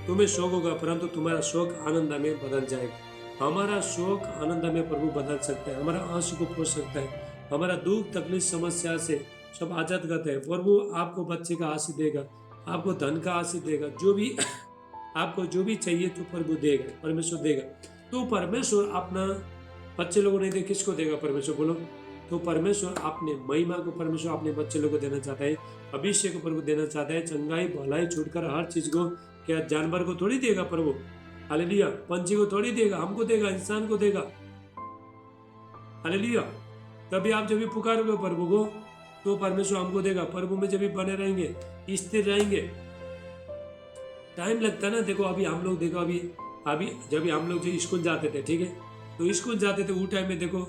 तुम्हें शोक होगा, परंतु तुम्हारा शोक आनंद में बदल जाएगा। हमारा शोक आनंद में प्रभु बदल सकता है, हमारा आंसू को पोंछ सकता है, हमारा दुख तकलीफ समस्या से सब आजाद करता है। प्रभु आपको बच्चे का आशीष देगा, आपको धन का आशीष देगा, जो भी आपको जो भी चाहिए तो प्रभु देगा, परमेश्वर देगा। तो परमेश्वर अपना बच्चे लोगों ने दे, किसको देगा? परमेश्वर बोलो। तो परमेश्वर अपने महिमा को परमेश्वर अपने बच्चे लोगों को देना चाहता है, अभिषेक को प्रभु देना चाहता है, चंगाई भलाई छूटकर हर चीज को। क्या जानवर को थोड़ी देगा प्रभु? हालेलुया। पंछी को थोड़ी देगा, हमको देगा, इंसान को देगा। हालेलुया। तभी आप जब भी पुकारोगे प्रभु को, तो परमेश्वर हमको देगा। प्रभु में जब भी बने रहेंगे, स्थिर रहेंगे। टाइम लगता है ना, देखो अभी हम लोग, देखो अभी जब हम लोग जो स्कूल जाते थे, ठीक है, तो स्कूल जाते थे, वो टाइम में देखो,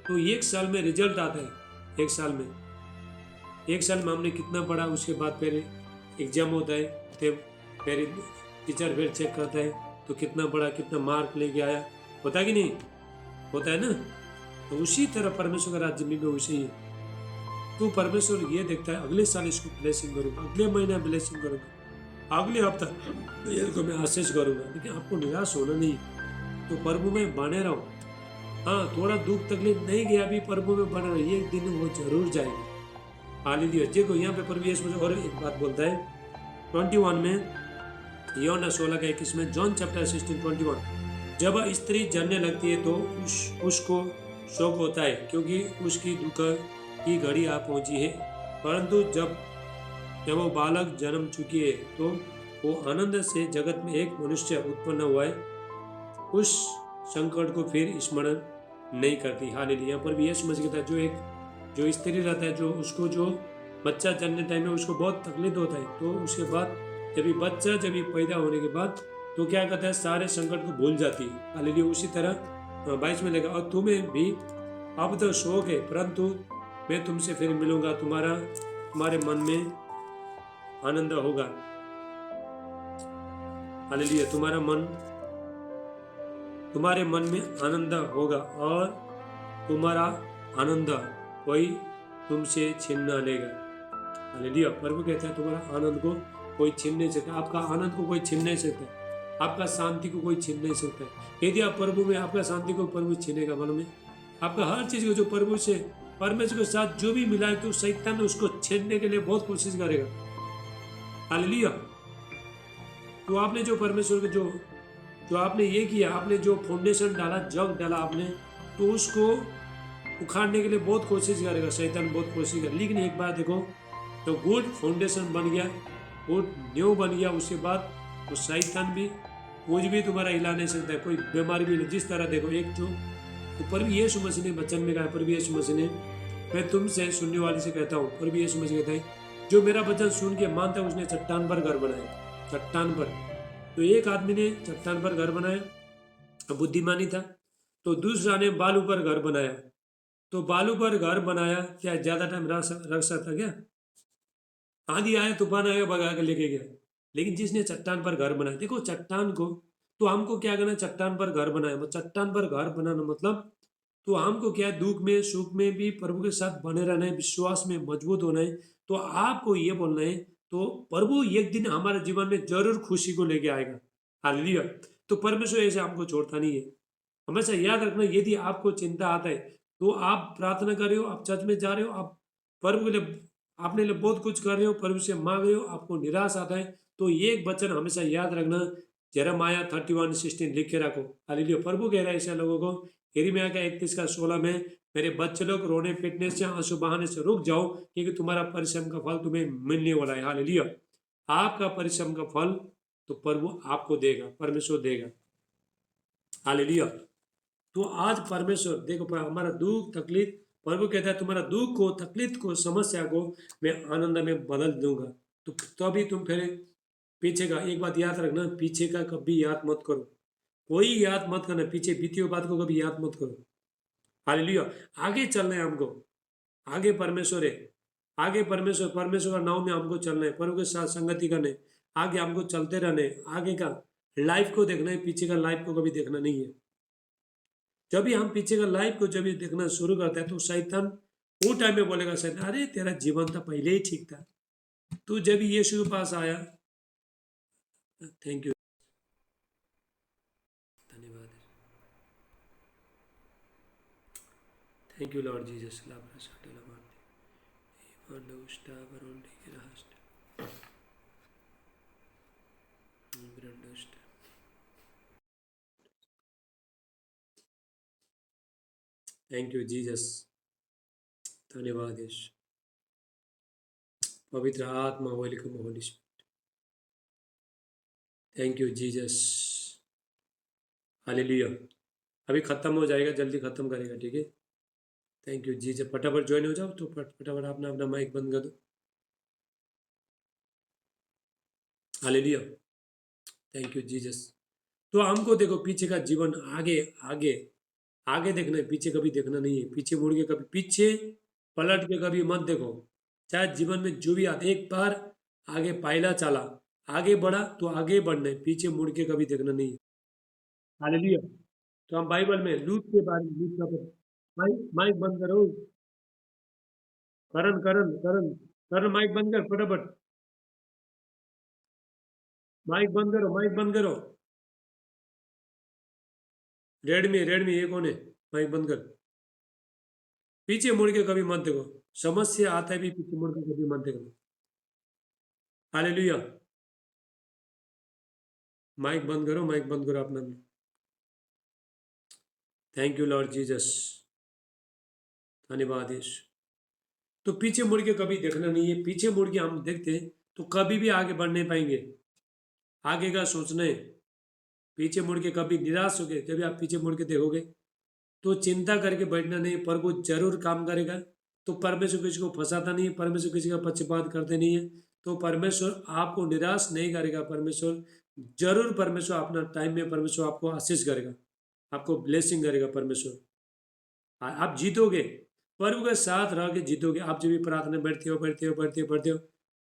तो 1 साल में रिजल्ट आता है। 1 साल में हमने कितना पढ़ा, उसके बाद फिर एग्जाम होता है, फिर टीचर फिर चेक करता है, तो कितना पढ़ा, कितना मार्क लेके आया, होता है कि नहीं? होता है ना। तो उसी तरह परमेश्वर का राज्य में भी वैसे ही है। तो परमेश्वर ये देखता है, अगले साल इसको ब्लेसिंग करूंगा, अगले महीना ब्लेसिंग करूंगा, अगले हफ्ता को मैं आशीष करूंगा। लेकिन आपको निराश होना नहीं, तो प्रभु में बने रहो। हाँ, थोड़ा दुख तकलीफ नहीं गया, अभी प्रभु में बने रहो, एक दिन वो जरूर जाएगी। हालेलुया। देखो यहाँ पे प्रभु यीशु मसीह और एक बात बोलता है 21 में, यूहन्ना 16:21 में, जॉन चैप्टर 16:21, जब स्त्री जलने लगती है तो उसको शोक होता है, क्योंकि उसकी दुख की घड़ी आ पहुंची है, परंतु जब वो बालक जन्म चुकी है तो वो आनंद से जगत में एक मनुष्य उत्पन्न हुआ है, उस संकट को फिर स्मरण नहीं करती। हालेलुया। पर भी यीशु मसीह कहता है, जो स्त्री रहता है, जो उसको जो बच्चा जन्मने टाइम में उसको बहुत तकलीफ होता है, तो उसके बाद जब पैदा होने के बाद तो क्या कहता है, सारे संकट को भूल जाती है। हालेलुया। उसी तरह 22 में लेगा, और तुम्हें भी अब तो शोक है, परंतु मैं तुमसे फिर मिलूंगा, तुम्हारे मन में आनंद होगा। हालेलुया। तुम्हारे मन में आनंद होगा, और तुम्हारा आनंद कोई तुमसे छीन न लेगा। हालेलुया। प्रभु कहता है तुम्हारा आनंद को कोई छीन नहीं सकता, आपका आनंद को कोई छीन नहीं सकता, आपका शांति को कोई छीन नहीं सकता। यदि आप प्रभु में, आपका शांति को प्रभु छीनेगा, मालूम है आपका हर चीज को जो प्रभु से, परमेश्वर के साथ जो भी मिला है, तो शैतान उसको छीनने के लिए बहुत कोशिश करेगा। हालेलुया। तो आपने जो परमेश्वर के जो जो आपने ये किया, आपने जो फाउंडेशन डाला, जग डाला आपने, तो उसको उखाड़ने के लिए बहुत कोशिश करेगा शैतान, बहुत कोशिश करेगा। लेकिन एक बात देखो, तो गुड फाउंडेशन बन गया, गुड न्यू बन गया, उसके बाद तो शैतान भी कुछ भी तुम्हारा हिला नहीं सकता है, कोई बीमारी भी नहीं। जिस तरह देखो, एक जो तो प्रभु यीशु मसीह ने वचन में कहा, प्रभु यीशु मसीह ने, मैं तुमसे सुनने वाले से कहता हूँ, प्रभु यीशु मसीह कहता है, जो मेरा वचन सुन के मानता है उसने चट्टान पर घर बनाया। चट्टान पर, तो एक आदमी ने चट्टान पर घर बनाया, बुद्धिमानी था। तो दूसरा ने बालू पर घर बनाया। तो बालू पर घर बनाया, क्या ज्यादा टाइम रख सकता क्या? आंधी आया, तूफान आया, भगा के लेके गया। लेकिन जिसने चट्टान पर घर बनाया, देखो चट्टान को, तो हमको क्या करना है, चट्टान पर घर बनाया। चट्टान पर घर बनाना मतलब, तो हमको क्या है, दुख में सुख में भी प्रभु के साथ बने रहना है, विश्वास में मजबूत होना है। तो आपको ये बोलना है, तो प्रभु एक दिन हमारे जीवन में जरूर खुशी को लेके आएगा। हालेलुया। तो परमेश्वर ऐसे हमको छोड़ता नहीं है। हमेशा याद रखना, यदि आपको चिंता आता है, तो आप प्रार्थना कर रहे हो, आप चर्च में जा रहे हो, आप प्रभु के लिए, अपने लिए बहुत कुछ कर रहे हो, प्रभु से मांग रहे हो, आपको निराश आता है, तो ये एक वचन हमेशा याद रखना, यिर्मयाह 31:16 लिख के रखो। हालेलुया। प्रभु कह रहा है ऐसे लोगों को, यिर्मयाह का 31:16 में, मेरे बच्चे लोग रोने पीटने से, आंसू बहाने से रुक जाओ, क्योंकि तुम्हारा परिश्रम का फल तुम्हें मिलने वाला है। हालेलुया। आपका परिश्रम का फल तो प्रभु आपको देगा, परमेश्वर देगा। हालेलुया। तो आज परमेश्वर देखो, हमारा दुख तकलीफ, प्रभु कहता है तुम्हारा दुख को, तकलीफ को, समस्या को मैं आनंद में बदल दूंगा। तो तभी तुम फिर पीछे का, एक बात याद रखना, पीछे का कभी याद मत करो, कोई याद मत करना, पीछे बीती हुई बात को कभी याद मत करो। हालेलुया। आगे चलना है हमको, आगे परमेश्वर है, आगे परमेश्वर, परमेश्वर का नाम में हमको चलना है, प्रभु के साथ संगति करने, आगे हमको चलते रहने, आगे का लाइफ को देखना है, पीछे का लाइफ को कभी देखना नहीं है। जब भी हम पीछे का लाइफ को जब भी देखना शुरू करते हैं, तो शैतान वो टाइम में बोलेगा, शैतान अरे तेरा जीवन तो पहले ही ठीक था, तू जब यीशु के पास आया। थैंक यू, धन्यवाद, thank you Lord Jesus. Thank you Jesus, धन्यवाद यीशु। पवित्र आत्मा, welcome holy spirit. Thank you Jesus. Hallelujah. अभी खत्म हो जाएगा, जल्दी खत्म करेगा, ठीक है। Thank you Jesus. फटाफट ज्वाइन हो जाओ, तो फटाफट अपना अपना माइक बंद कर दो। हालेलुया। Thank you Jesus. तो हमको देखो, पीछे का जीवन, आगे आगे आगे देखना है, पीछे कभी देखना नहीं है। पीछे मुड़ के कभी, पीछे पलट के कभी मत देखो। चाहे जीवन में जो भी आते, एक बार आगे पायला चला, आगे बढ़ा, तो आगे बढ़ना है, पीछे मुड़ के कभी देखना नहीं है। हालेलुया। तो हम बाइबल में लूत के बारे में, लूत का माइक माइक बंद करो। करण करण करण करण, माइक बंद कर फटाफट, माइक बंद करो, माइक बंद करो। रेडमी रेडमी, ये कौन है? माइक बंद कर। पीछे मुड़ के कभी मत देखो, समस्या आता है भी, पीछे मुड़ के कभी मत देखो। हालेलुया। माइक बंद करो, माइक बंद करो अपना। थैंक यू लॉर्ड जीसस, धन्यवाद यीशु। तो पीछे मुड़ के कभी देखना नहीं है। पीछे मुड़ के हम देखते हैं तो कभी भी आगे बढ़ नहीं पाएंगे। आगे का सोचना है, पीछे मुड़ के कभी निराश हो गए, जब आप पीछे मुड़ के देखोगे, तो चिंता करके बैठना नहीं, प्रभु जरूर काम करेगा। तो परमेश्वर किसी को फंसाता नहीं है, परमेश्वर किसी का पक्षपात करते नहीं है। तो परमेश्वर आपको निराश नहीं करेगा, परमेश्वर जरूर, परमेश्वर अपना टाइम में परमेश्वर आपको आशीष करेगा, आपको ब्लेसिंग करेगा परमेश्वर। आप जीतोगे, प्रभु के साथ रह के जीतोगे। आप जब भी प्रार्थना बैठते हो बैठते हो बैठते हो बैठते हो,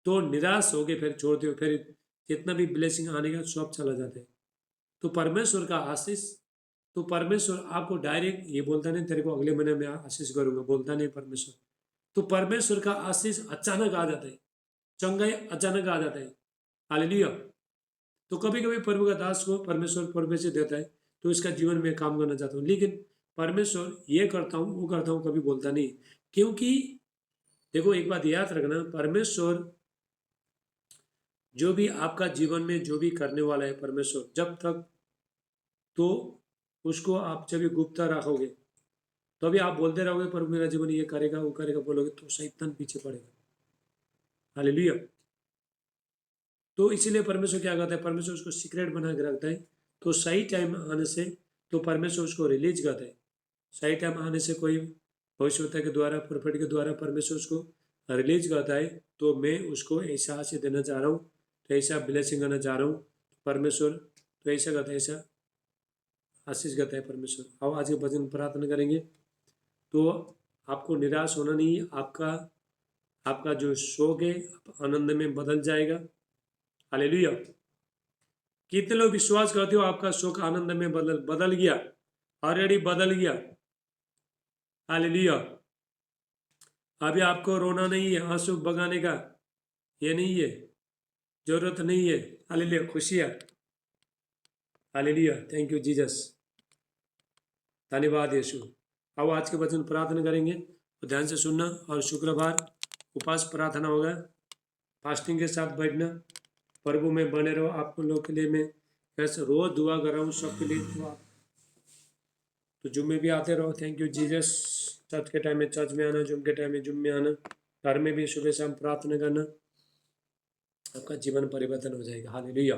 तो निराश हो गए, फिर छोड़ते हो, फिर जितना भी ब्लेसिंग आने का सब चला जाता है। तो परमेश्वर का आशीष तो परमेश्वर आपको डायरेक्ट ये बोलता नहीं तेरे को अगले महीने में आशीष करूंगा, बोलता नहीं परमेश्वर। तो परमेश्वर का आशीष अचानक आ जाता है, चंगाई अचानक आ जाता है। हालेलुया। तो कभी कभी प्रभु का दास को परमेश्वर परमेश्वर देता है, तो इसका जीवन में काम करना चाहता हूँ, लेकिन परमेश्वर ये करता हूँ वो करता हूँ कभी बोलता नहीं। क्योंकि देखो एक बात याद रखना, परमेश्वर जो भी आपका जीवन में जो भी करने वाला है परमेश्वर, जब तक तो उसको आप जब भी गुप्ता रखोगे, तो अभी आप बोलते रहोगे पर मेरा जीवन ये करेगा वो करेगा बोलोगे, तो शैतान पीछे पड़ेगा। हालेलुया। तो इसीलिए परमेश्वर क्या करता है, परमेश्वर उसको सीक्रेट बना के रखता है। तो सही टाइम आने से तो परमेश्वर उसको रिलीज करता है। सही टाइम आने से कोई भविष्यवक्ता के द्वारा, प्रोफेट के द्वारा परमेश्वर उसको रिलीज करता है, तो मैं उसको ऐसा आशीष देना चाह रहा हूँ, तो ऐसा ब्लेसिंग करना चाह रहा हूँ परमेश्वर, तो ऐसा करता है, ऐसा आशीष करता है परमेश्वर। आओ आज के भजन प्रार्थना करेंगे। तो आपको निराश होना नहीं है, आपका आपका जो शोक है आनंद में बदल जाएगा। हालेलुया। कितने लोग विश्वास करते हो आपका शोक आनंद में बदल बदल गया, ऑलरेडी बदल गया। हालेलुया। अभी आपको रोना नहीं है, आंसू बगाने का ये नहीं है, जरूरत नहीं है। हालेलुया, खुशियाँ। हालेलुया, थैंक यू जीसस, धन्यवाद यीशु। आओ आज के वचन प्रार्थना करेंगे, तो ध्यान से सुनना। और शुक्रवार उपवास प्रार्थना होगा, फास्टिंग के साथ बैठना, प्रभु में बने रहो। आप लोग के लिए मैं कैसे रोज दुआ कर रहा हूँ सबके लिए, तो आप तो जुम्मे भी आते रहो। Thank you Jesus. चर्च के टाइम में चर्च में आना, जुम के टाइम में जुम में आना, घर में भी सुबह शाम प्रार्थना करना, आपका जीवन परिवर्तन हो जाएगा। Hallelujah,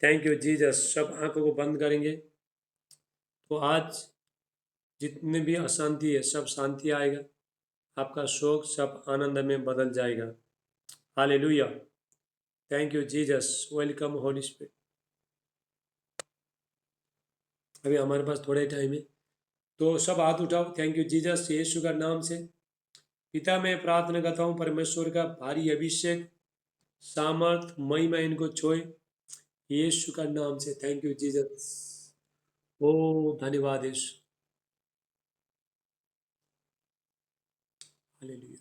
thank you Jesus. सब आंखों को बंद करेंगे, तो आज जितने भी अशांति है सब शांति आएगा, आपका शोक सब आनंद में बदल जाएगा। Hallelujah, thank you Jesus. Welcome holy spirit. अभी हमारे पास थोड़े टाइम है, तो सब हाथ उठाओ। Thank you Jesus. यीशु का नाम से पिता मैं प्रार्थना करता हूँ, परमेश्वर का भारी अभिषेक, सामर्थ, महिमा इनको छोए यीशु का नाम से। Thank you Jesus. ओ धन्यवाद यीशु। हालेलुया।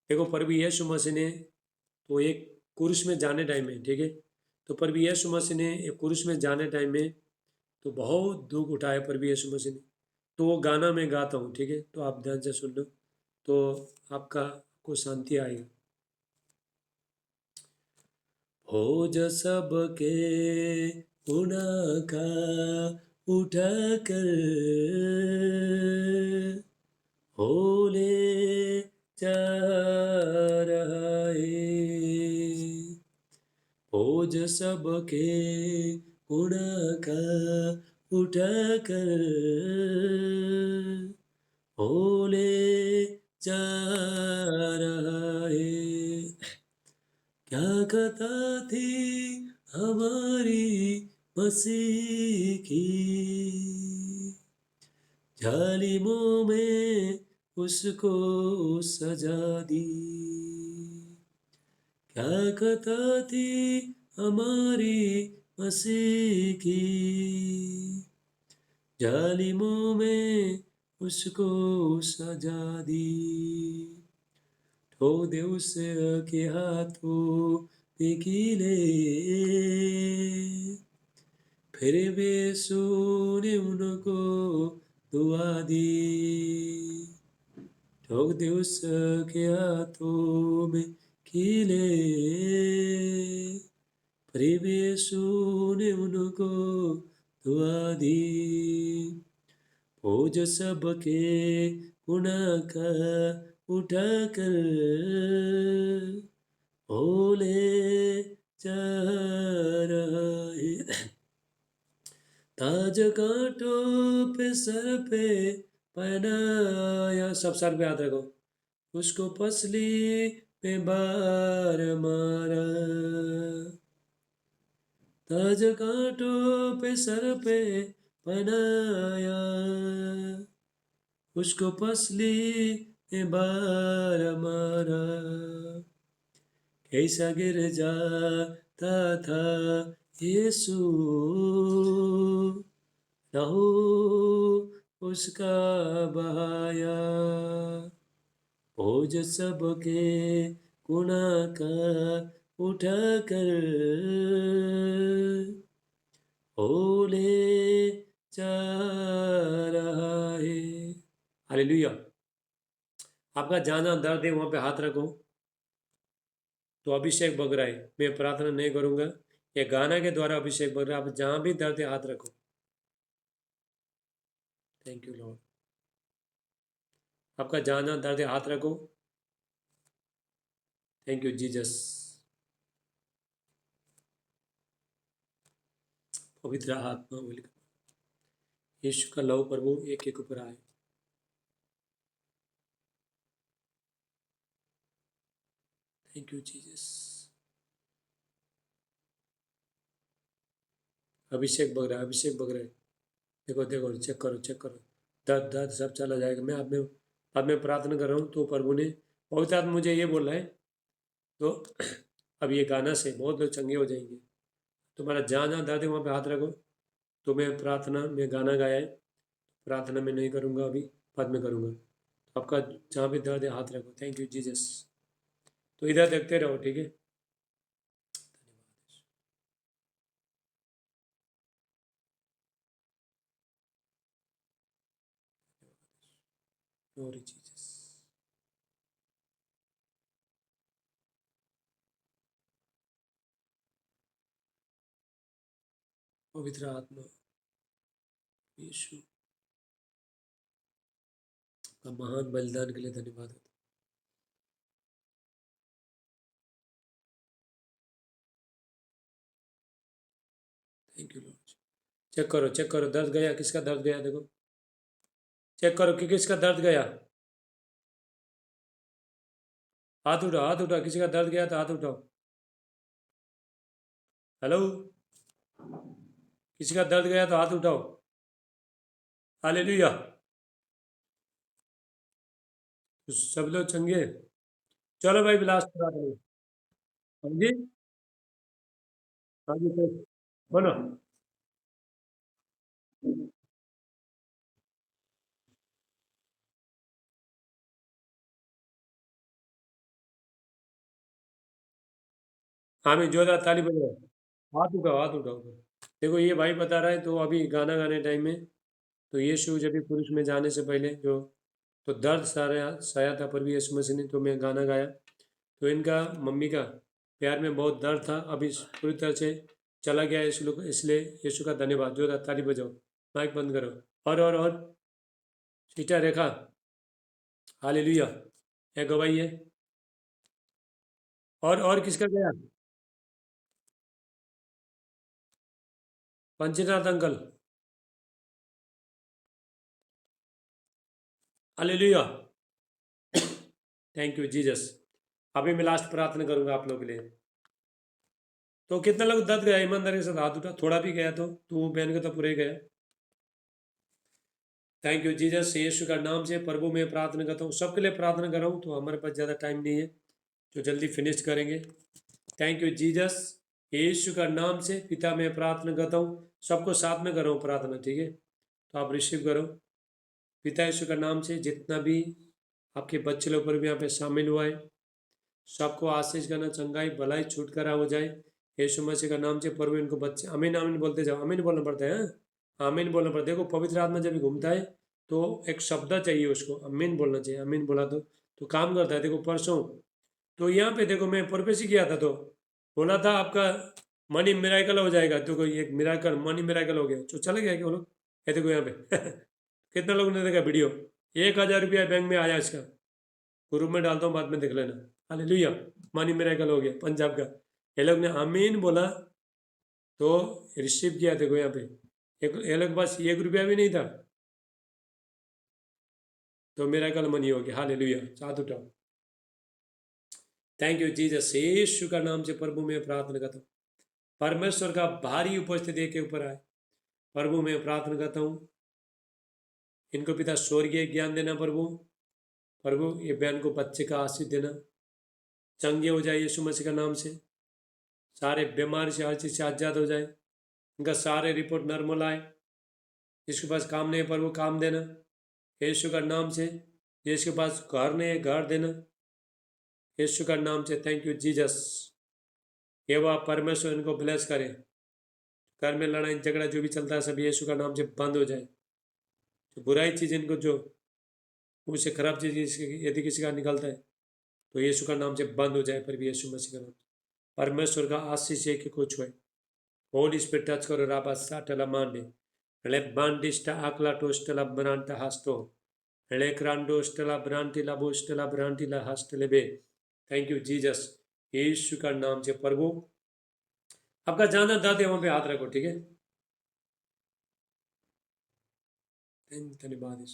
देखो प्रभु यीशु मसीह ने तो एक क्रूस में जाने टाइम में, ठीक है, तो प्रभु यीशु मसीह ने एक क्रूस में जाने टाइम में तो बहुत दुख उठाया प्रभु यीशु मसीह ने। तो वो गाना मैं गाता हूँ, ठीक है, तो आप ध्यान से सुन लो, तो आपका को शांति आएगी। भोज सबके गुनाह का उठा कर होले जा रहा है, भोज सबके गुनाह का उठा कर होले जा रहा है। क्या कथा थी हमारी मसीह की, जालिमों में उसको सजा दी। क्या कथा थी हमारी मसीह की, जालिमों में उसको सजा दी। ठोक दे उसके हाथों पे कीले, फिर भी यीशु ने उनको दुआ दी। ठोक दे उसके हाथों में कीले, फिर भी यीशु ने उनको दुआ दी। भोज सबके गुनाह का उठा कर होले जा रहा है। ताज कांटों पे सर पे पहनाया, सब सर पे हाथ रखो, उसको पसली पे बार मारा। ताज कांटों पे सर पे पहनाया, उसको पसली पे बार मारा। कैसा गिर जाता था यीशु रहो उसका बहाया, बोझ सबके गुनाह का उठा कर ओ ले जा रहा है। हालेलुया। आपका जहाँ जहाँ दर्द है वहाँ पे हाथ रखो तो अभिषेक बग रहा है। मैं प्रार्थना नहीं करूँगा, ये गाना के द्वारा अभिषेक बग रहा है। आप जहाँ भी दर्द है हाथ रखो। Thank you Lord. आपका जहाँ जहाँ दर्द है हाथ रखो। Thank you Jesus. पवित्र आत्मा वेलकम। यीशु का लव प्रभु एक एक ऊपर आए। Thank you Jesus. Abhishek bug रहा है, अभिषेक बग रहा है। देखो देखो, चेक करो चेक करो, दर्द दर्द सब चला जाएगा। मैं आप में प्रार्थना कर रहा हूँ तो प्रभु ने पवित्र आत्मा मुझे ये बोल रहा है। तो अब ये गाना से बहुत लोग चंगे हो जाएंगे। तुम्हारा जहाँ जहाँ दर्द है वहाँ पे हाथ रखो। तो मैं प्रार्थना में गाना गाया है, प्रार्थना में नहीं करूँगा, अभी बाद में करूँगा। तो आपका जहाँ भी दर्द है हाथ रखो। Thank you Jesus. तो इधर देखते रहो, ठीक है। Glory Jesus. पवित्र आत्मा यीशु का महान बलिदान के लिए धन्यवाद होता है। Thank you Lord. चेक करो दर्द गया, किसका दर्द गया देखो। चेक करो कि किसका दर्द गया। हाथ उठाओ, हाथ उठाओ, किसी का दर्द गया तो हाथ उठाओ। हेलो, किसी का दर्द गया तो हाथ उठाओ। हालेलुया। तो सब लोग चंगे। चलो भाई, लास्ट प्रार्थना। हाँ जी, हाँ जी, तो बोलो। हाँ, मैं जोरदार ताली बजाओ। हाथ उठाओ, हाथ उठाओ। देखो ये भाई बता रहा है, तो अभी गाना गाने टाइम में तो यीशु जब भी क्रूस में जाने से पहले जो तो दर्द सारा साया था, पर भी यीशु मसीह ने, तो मैं गाना गाया। तो इनका मम्मी का प्यार में बहुत दर्द था, अभी पूरी तरह से चला गया है इसलिए यीशु का धन्यवाद। जोरदार ताली बजाओ। माइक बंद करो। और सीटा रेखा। हालेलुया। है गवाही है। और किसका गया। Panchnath uncle. Hallelujah. Thank you Jesus. अभी मैं लास्ट प्रार्थना करूंगा आप लोगों के लिए। तो कितना लोग दर्द गया ईमानदारी के साथ हाथ उठा। थोड़ा भी गया तो वो बहन का तो पूरे गया। Thank you Jesus. यीशु का नाम से प्रभु मैं प्रार्थना करता हूँ, सबके लिए प्रार्थना कर रहा हूँ, तो हमारे पास ज़्यादा टाइम नहीं है, तो जल्दी फिनिश करेंगे। Thank you Jesus. यीशु का नाम से पिता मैं प्रार्थना करता हूँ, सबको साथ में कर रहा हूँ प्रार्थना, ठीक है। तो आप रिसीव करो। पिता यीशु का नाम से जितना भी आपके बच्चे लोग पर भी यहाँ पे शामिल हुआ है, सबको आशीष करना, चंगाई भलाई छुटकारा हो जाए यीशु मसीह का नाम से। प्रभु इनको बच्चे अमीन अमीन बोलते जाओ। अमीन बोलना पड़ता है, हाँ अमीन बोलना पड़ता है। देखो पवित्र आत्मा जब भी घूमता है तो एक शब्द चाहिए उसको, अमीन बोलना चाहिए। अमीन बोला तो काम करता है। देखो परसों तो यहाँ पे देखो मैं प्रोफेसी किया था, तो बोला था आपका मनी मिराकल हो जाएगा, तो कोई एक मिराकल मनी मिराकल हो गया, तो चले गया कि वो लोग। ये देखो यहाँ पे कितना लोगों ने देखा वीडियो। 1,000 रुपया बैंक में आया इसका। ग्रुप में डालता हूँ, बाद में देख लेना। हालेलुया। मनी मिराकल हो गया पंजाब का। ये लोग ने आमीन बोला तो रिसीव किया। देखो यहाँ पे ये लोग के पास 1 रुपया भी नहीं था, तो मिराकल मनी हो गया। हालेलुया। साथ उठाओ। Thank you Jesus. यीशु का नाम से प्रभु में प्रार्थना करता हूँ, परमेश्वर का भारी उपस्थिति के ऊपर आए। प्रभु में प्रार्थना करता हूँ, इनको पिता स्वर्गीय ज्ञान देना। प्रभु ये बहन को बच्चे का आशीष देना, चंगे हो जाए यीशु मसीह का नाम से। सारे बीमारी से हर चीज़ से आज़ाद हो जाए, इनका सारे रिपोर्ट नॉर्मल आए, जिसके पास काम नहीं है पर वो काम देना यीशु का नाम से, जिसके पास घर नहीं है घर देना यीशु का नाम से। Thank you Jesus. ये वह परमेश्वर इनको ब्लेस करे, घर में लड़ाई झगड़ा जो भी चलता है सब यीशु का नाम से बंद हो जाए। जो बुराई चीज़ इनको जो मुँह से खराब चीज़ यदि किसी का निकलता है तो यीशु का नाम से बंद हो जाए, पर भी यीशु मसीह का नाम। परमेश्वर का आशीष है कि कुछ हुए, होली स्पिरिट टच करो राबा साटला मांडे ले बांडिस्टा आकला टोस्टला ब्रांटा हास्तो ले क्रांडोस्टला ब्रांटिला बोस्टला ब्रांटिला हास्टले बे। थैंक यू जीसस, यीशु का नाम से। प्रभु आपका जाना दाते वहां पे हाथ रखो, ठीक है। धन्यवाद।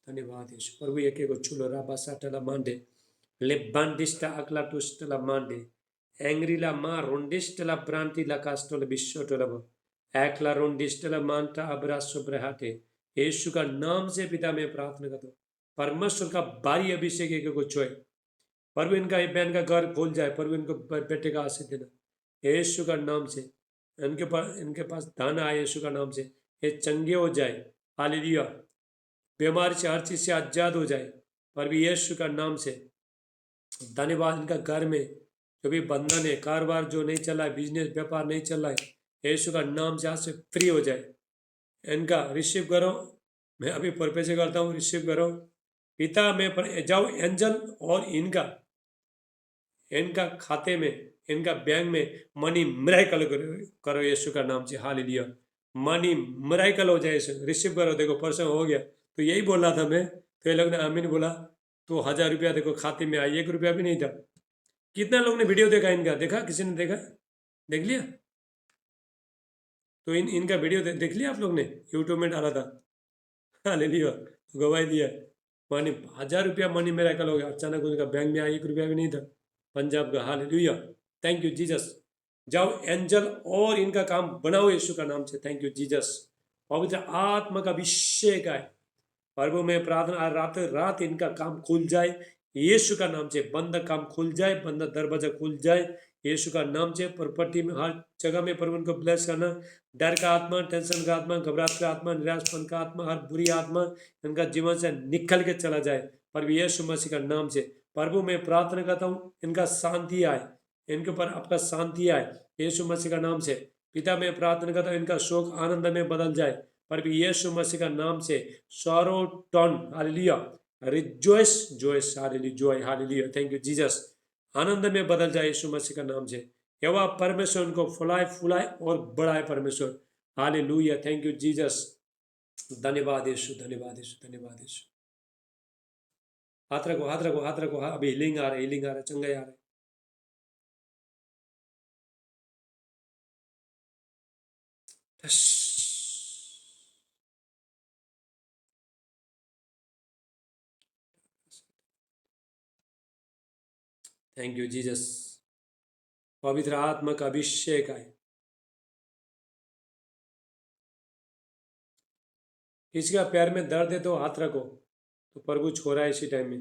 धन्यवाद यीशु। प्रभु एक एक चुलो राबा साटला मांडे ले बांडिस्टा अकला टुस्टला मांडे एंग्रीला मा रोंडिस्टला ब्रांटिला कास्टोला बिशोटोला एकला रोंडिस्टला मांटा अब्रासो ब्रहाटे। यीशु का नाम से पिता मैं प्रार्थना करता हूँ, परमेश्वर का भारी अभिषेक एक को छुए। प्रभु इनका बहन का घर खोल जाए, प्रभु इनको बेटे का आशीष देना यीशु का नाम से। इनके पास धन आए यीशु का नाम से, ये चंगे हो जाए। हालेलुया। बीमारी से हर चीज से आजाद हो जाए, पर भी यीशु का नाम से। धन्यवाद। इनका घर में जो भी बंधन है, कारोबार जो नहीं चल रहा है, बिजनेस व्यापार नहीं चल रहा है, यीशु का नाम से आज से फ्री हो जाए। इनका रिसीव करो, मैं अभी परपेश करता हूँ, रिसीव करो पिता में पर जाओ एंजल और इनका खाते में, इनका बैंक में मनी मिराकल करो यीशु का नाम से। हालेलुया। मनी मिराकल हो जाए, रिसीव करो। देखो परसों हो गया, तो यही बोल रहा था मैं, तो ये लोग ने आमीन बोला, तो 1000 रुपया देखो खाते में आई, 1 रुपया भी नहीं था। कितना लोग ने वीडियो देखा इनका? देखा? किसी ने देखा? देख लिया? तो इनका वीडियो देख लिया आप लोग ने? यूट्यूब में डाला था। हालेलुया। तो गवाही दिया, मनी 1000 रुपया मनी मिराकल हो गया। अचानक उनका बैंक में आया, 1 रुपया भी नहीं था, पंजाब का। हालेलुया। Thank you Jesus. जाओ एंजल और इनका काम बनाओ यीशु का नाम से। Thank you Jesus. पवित्र आत्मा का अभिषेक आए। प्रभु में प्रार्थना, रात रात इनका काम खुल जाए यीशु का नाम से। बंद काम खुल जाए, बंद दरवाजा खुल जाए यीशु का नाम से। प्रॉपर्टी में हर जगह में प्रभु को ब्लेस करना। डर का आत्मा, टेंशन का आत्मा, घबराहट का आत्मा, निराशपन का आत्मा, हर बुरी आत्मा इनका जीवन से निकल के चला जाए, प्रभु यीशु मसीह का नाम से। प्रभु मैं प्रार्थना करता हूँ, इनका शांति आए, इनके ऊपर आपका शांति आए यीशु मसीह का नाम से। पिता मैं प्रार्थना करता हूँ, इनका शोक आनंद में बदल जाए, पर भी यीशु मसीह का नाम से। Sorrow turn, hallelujah, rejoice, joys, hallelujah, joy, hallelujah. Thank you Jesus. आनंद में बदल जाए यीशु मसीह का नाम से। यहोवा परमेश्वर उनको फुलाए फुलाए और बढ़ाए परमेश्वर। हालेलुया। Thank you Jesus. धन्यवाद यीशु, धन्यवाद यीशु, धन्यवाद यीशु। हाथ रखो, हाथ रखो, हाथ रखो। अभी हीलिंग आ रहा है, हीलिंग आ रहा है, चंगाई आ रहा है। Thank you Jesus. पवित्र आत्मा का अभिषेक आए। किसी का पैर में दर्द है तो हाथ रखो, तो प्रभु छोड़ा है इसी टाइम में।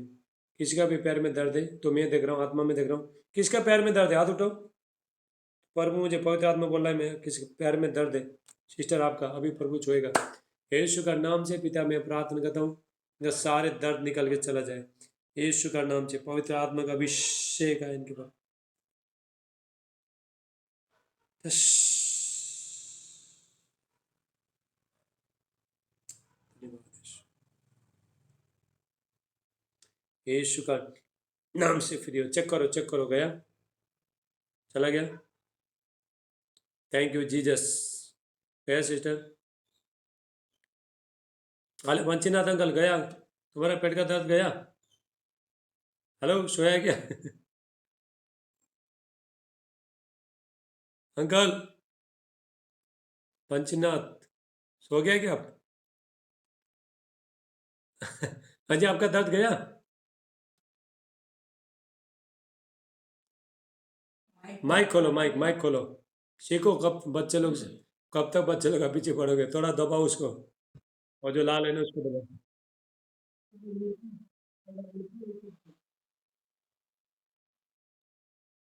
किसी का भी पैर में दर्द है तो मैं देख रहा हूँ, आत्मा में देख रहा हूँ। किसका पैर में दर्द है? हाथ उठाओ। प्रभु मुझे पवित्र आत्मा बोल रहा है, मैं किसी पैर में दर्द है सिस्टर आपका, अभी प्रभु छुएगा यीशु का नाम से। पिता मैं प्रार्थना करता हूँ, सारे दर्द निकल के चला जाए यीशु का नाम से। पवित्र आत्मा का अभिषेक है इनके पास। यीशु का नाम से फ्री हो। चेक करो, चेक करो, गया, चला गया। Thank you Jesus. गया सिस्टर? हाल वंशीनाथ अंकल गया? तुम्हारा पेट का दर्द गया? हेलो, सोया क्या? अंकल पंचनाथ सो गया क्या आप? हाँ जी, आपका दर्द गया? माइक खोलो, माइक माइक खोलो। सीखो, कब बच्चे लोग, कब तक बच्चे लोग पीछे पड़ोगे? थोड़ा दबाओ उसको। और जो लाल है ना उसको दबाओ।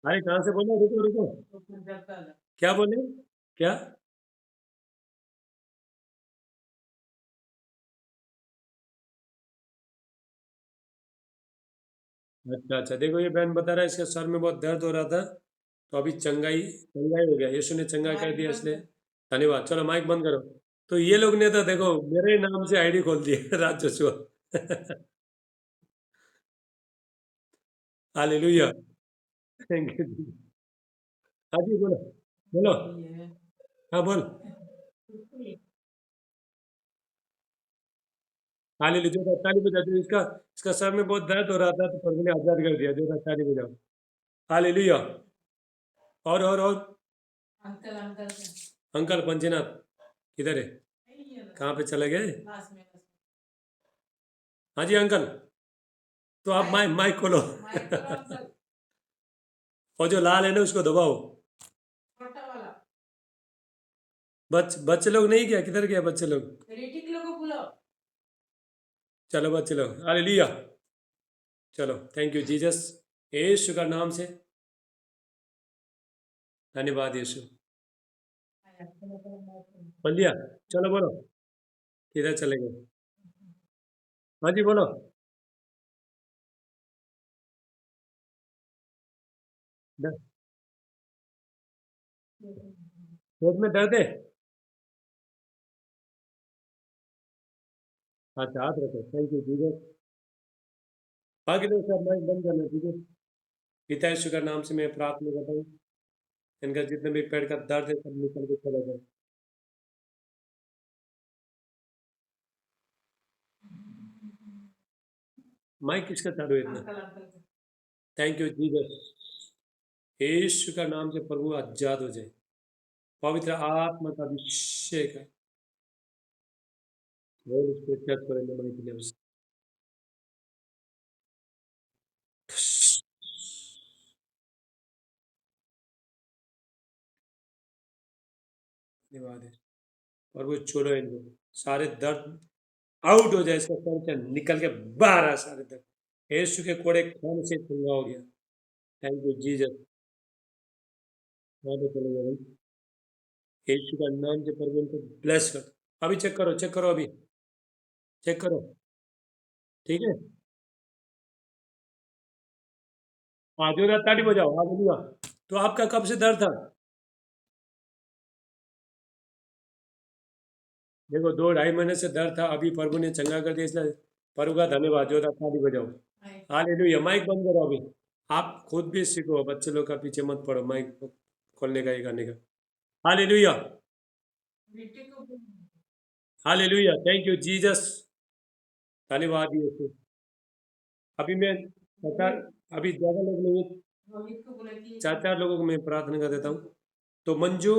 अरे कहाँ से बोले, रुको रुको, क्या बोले, क्या? अच्छा अच्छा, देखो ये बहन बता रहा है इसके सर में बहुत दर्द हो रहा था, तो अभी चंगाई चंगाई हो गया, यीशु ने चंगा कर दिया इसलिए धन्यवाद। चलो माइक बंद करो। तो ये लोग ने तो देखो मेरे नाम से आईडी खोल दी है राज जोशुआ। हालेलुया। Thank you. हाँ जी बोलो, बोलो। हाँ बोल। हालेलुया, जो ताली बजा दो इसका, इसका सर में बहुत दर्द हो रहा था तो प्रभु ने आजाद कर दिया, जो ताली बजाओ। हालेलुया। और अंकल पंचनाथ किधर है, कहाँ पे चले गए? हाँ जी अंकल, तो आप माइक माइक खोलो। और जो लाल है ना उसको दबाओ। बच्चे लोग नहीं, क्या किधर गया बच्चे लोग? चलो बच्चे लोग, हालेलुया। चलो थैंक यू जीसस, यीशु का नाम से धन्यवाद यीशु। बोल दिया। चलो बोलो, किधर चले गए? हाँ जी बोलो। द- पेट में दर्द है? अच्छा हाथ रखो, थैंक यू जीसस। बाकी लोग सब माइक बंद करना, ठीक है? पिता यीशु का नाम से मैं प्रार्थना करता हूँ, इनका जितने भी पेट का दर्द है सब निकल के चले जाए। माइक किसका चालू है इतना? थैंक यू जीसस, यीशु का नाम से प्रभु आजाद हो जाए, पवित्र आत्मा का अभिषेक है। Holy Spirit, touch her in the mighty name of Jesus. धन्यवाद है। और वो छोड़ो इनको, सारे दर्द आउट हो जाए, इसका सर से निकल के बाहर आ सारे दर्द, यीशु के कोड़े खून से चंगा हो गया। Thank you Jesus. वहाँ पे चले गए भाई, यीशु का नाम से प्रभु इनको ब्लेस कर। अभी चेक करो, चेक करो, अभी चेक करो, ठीक है? आज हो रहा, ताली बजाओ, आज हुआ। तो आपका कब से दर्द था? देखो 2 ढाई महीने से दर्द था, अभी प्रभु ने चंगा कर दिया, इसलिए प्रभु का धन्यवाद, जो था ताली बजाओ। हालेलुया, माइक बंद करो अभी। आप खुद भी सीखो, बच्चे लोग का पीछे मत पड़ो माइक खोलने का, ये करने का। Hallelujah. Hallelujah, thank you Jesus. धन्यवाद यीशु। अभी मैं चार, अभी ज्यादा लोग नहीं है, 4 4 लोगों को मैं प्रार्थना कर देता हूँ। तो मंजू,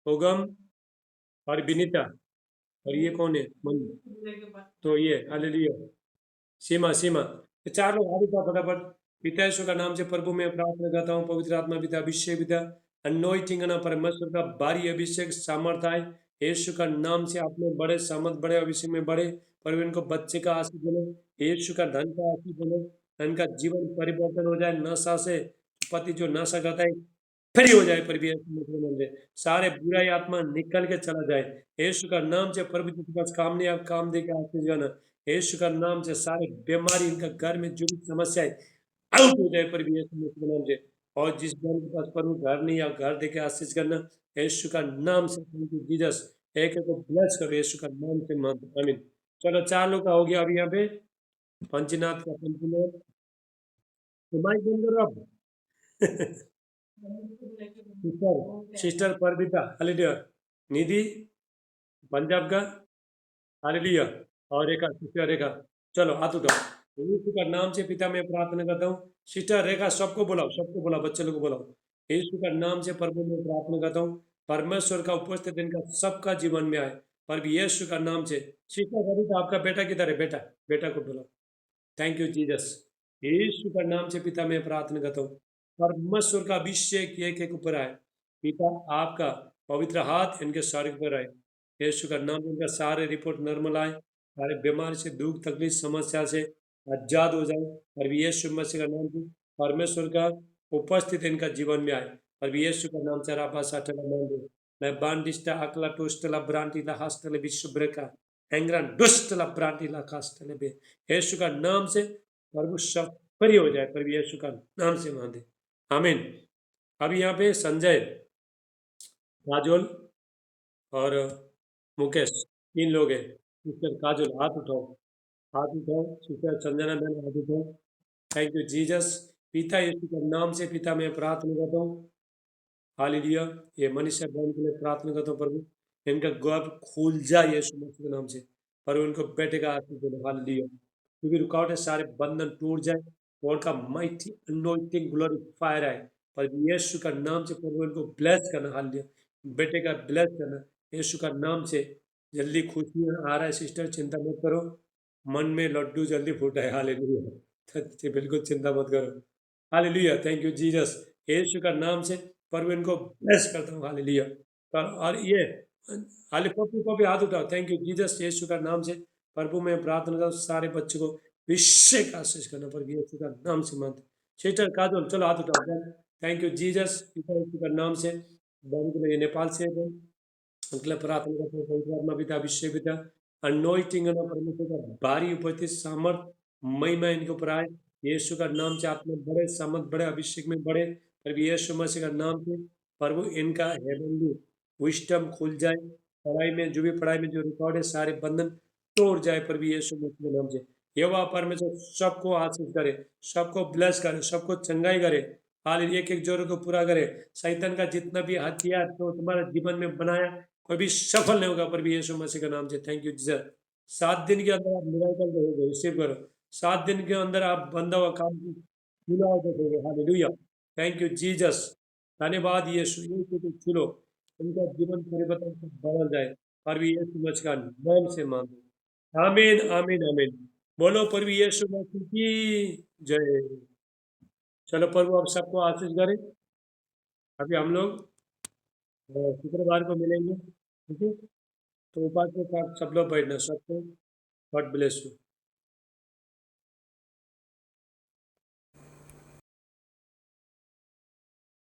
उगम और विनीता, और ये कौन है मंजू, तो ये हालेलुया, सीमा सीमा, ये 4 लोग आगे था फटाफट। पिता यीशु का नाम से प्रभु मैं प्रार्थना करता हूँ, पवित्र आत्मा पिता अभिषेक पिता अनोइटिंग ना परमेश्वर का भारी अभिषेक सामर्थ आए, यीशु का नाम से आप में बड़े सामर्थ, बड़े अभिषेक में बड़े। प्रभु इनको बच्चे का आशीष दे, यीशु का धन का आशीष दे, इनका जीवन परिवर्तन हो जाए, नशा से, पति जो नशा करता है फ्री हो जाए, प्रभु यीशु मसीह के नाम से सारे बुराई आत्मा निकल के चला जाए, यीशु का नाम से प्रभु जी के पास काम नहीं, आप काम दे के आशीष जाना, यीशु का नाम से सारे बीमारी, इनका घर में जो भी समस्या है आउट हो जाए प्रभु यीशु मसीह के नाम से। और जिस घर के पास प्रभु घर नहीं, आप घर दे के आशीष करना, यीशु का नाम से, थैंक यू जीसस। एक एक को ब्लेस करो यीशु का नाम से, आमीन। चलो 4 लोग का हो गया अभी यहाँ पे, पंचनाथ का पंचनाथ, तो माइक बंद करो आप। सिस्टर, सिस्टर परबिता हालेलुया, निधि पंजाब का हालेलुया, और रेखा, सिस्टर रेखा। चलो हाथ उठाओ, यीशु का नाम से पिता मैं प्रार्थना करता हूँ। सिस्टर रेखा, सबको बुलाओ, सबको बुलाओ, बच्चे लोग को बुलाओ, यीशु का नाम से प्रभु मैं प्रार्थना करता हूँ, परमेश्वर का उपस्थित इनका सबका जीवन में आए, प्रभु यीशु का नाम से। सिस्टर कविता, आपका बेटा किधर है? बेटा, बेटा को बुलाओ। थैंक यू जीसस, यीशु का नाम से पिता मैं प्रार्थना करता हूँ, परमेश्वर का अभिषेक एक एक ऊपर आए, पिता आपका पवित्र हाथ इनके शरीर पर आए, यीशु का नाम, उनका सारे रिपोर्ट नॉर्मल आए, सारे बीमारी से, दुख तकलीफ समस्या से आजाद हो जाए। और यीशु मसीह का नाम से परमेश्वर का उपस्थित इनका जीवन में आए। और यीशु का नाम से राबा साटला मांडे मैं बांडिस्टा अकला टोस्टला ब्रांटीला हास्टले विश्वब्रेका एंग्रान दुष्टला ब्रांटीला कास्टले बे। यीशु का नाम से प्रभु सब परी हो जाए। प्रभु यीशु का नाम से मांगे, आमीन। अभी यहाँ पे संजय, काजोल और मुकेश, तीन लोग हैं। सिस्टर काजोल हाथ उठाओ, हाथ उठाओ। सिस्टर संजना बहन हाथ उठाओ। Thank you Jesus. पिता यीशु के नाम से पिता मैं प्रार्थना करता हूँ, हालेलुया। ये मनीषा बहन के लिए प्रार्थना करता हूँ प्रभु, इनका गर्भ खुल जाए यीशु मसीह के नाम से। प्रभु इनको बेटे का आशीष दे, हालेलुया। क्योंकि रुकावट है सारे बंधन टूट जाए और उनका माइटी अनॉइंटिंग ग्लोरी फायर आए। पर यीशु का नाम से प्रभु इनको ब्लेस करना, हालेलुया। बेटे का ब्लेस करना यीशु का नाम से। जल्दी खुशियाँ आ रहा है सिस्टर, चिंता मत करो। मन में लड्डू जल्दी फूटा है, हालेलुया। बिल्कुल चिंता मत करो, hallelujah. Thank you Jesus. Yeshu का नाम से प्रभु इनको ब्लेस करता हूँ, हालेलुया। और ये हाले पप्पू को भी हाथ उठाओ। Thank you Jesus. यीशु का नाम से प्रभु मैं प्रार्थना करता हूँ सारे बच्चों को विश्व का आशीष करना, प्रभु यीशु का नाम से मानते। सिस्टर काजोल चलो हाथ उठाओ। थैंक यू जीसस, पिता यीशु का नाम से। बहन के लिए नेपाल से है, मतलब प्रार्थना करते हैं पवित्र आत्मा पिता अभिषेक पिता अनोइटिंग ना परमेश्वर का भारी उपस्थित सामर्थ महिमा इनके ऊपर आए। यीशु का नाम से आत्मा बड़े सामर्थ बड़े अभिषेक में बड़े। प्रभु यीशु मसीह का नाम से प्रभु इनका हेवनली विस्डम खुल जाए। पढ़ाई में जो भी पढ़ाई में जो रिकॉर्ड है सारे बंधन तोड़ जाए प्रभु यीशु मसीह के नाम से। यहोवा परमेश्वर सबको आशीष करे, सबको ब्लेस करे, सबको चंगाई करे। हाल एक एक जोर को पूरा करे। शैतान का जितना भी हथियार तो तुम्हारे जीवन में बनाया कोई भी सफल नहीं होगा प्रभु यीशु मसीह के नाम से। Thank you Jesus. 7 दिन के अंदर आप मिराकल देखोगे, रिसीव करो। 7 दिन के अंदर आप बंदा हुआ काम पूरा देखोगे, हालेलुया। Thank you Jesus. धन्यवाद यीशु, यीशु को छूलो, उनका जीवन परिवर्तन से बदल जाए। प्रभु यीशु मसीह का नाम से मांगो, आमीन आमीन आमीन। बोलो प्रभु यीशु मसीह की जय। चलो प्रभु आप सबको आशीष करें। अभी हम लोग शुक्रवार को मिलेंगे, ठीक है। तो उपास के साथ सब लोग बैठना, सबको गॉड ब्लेस यू।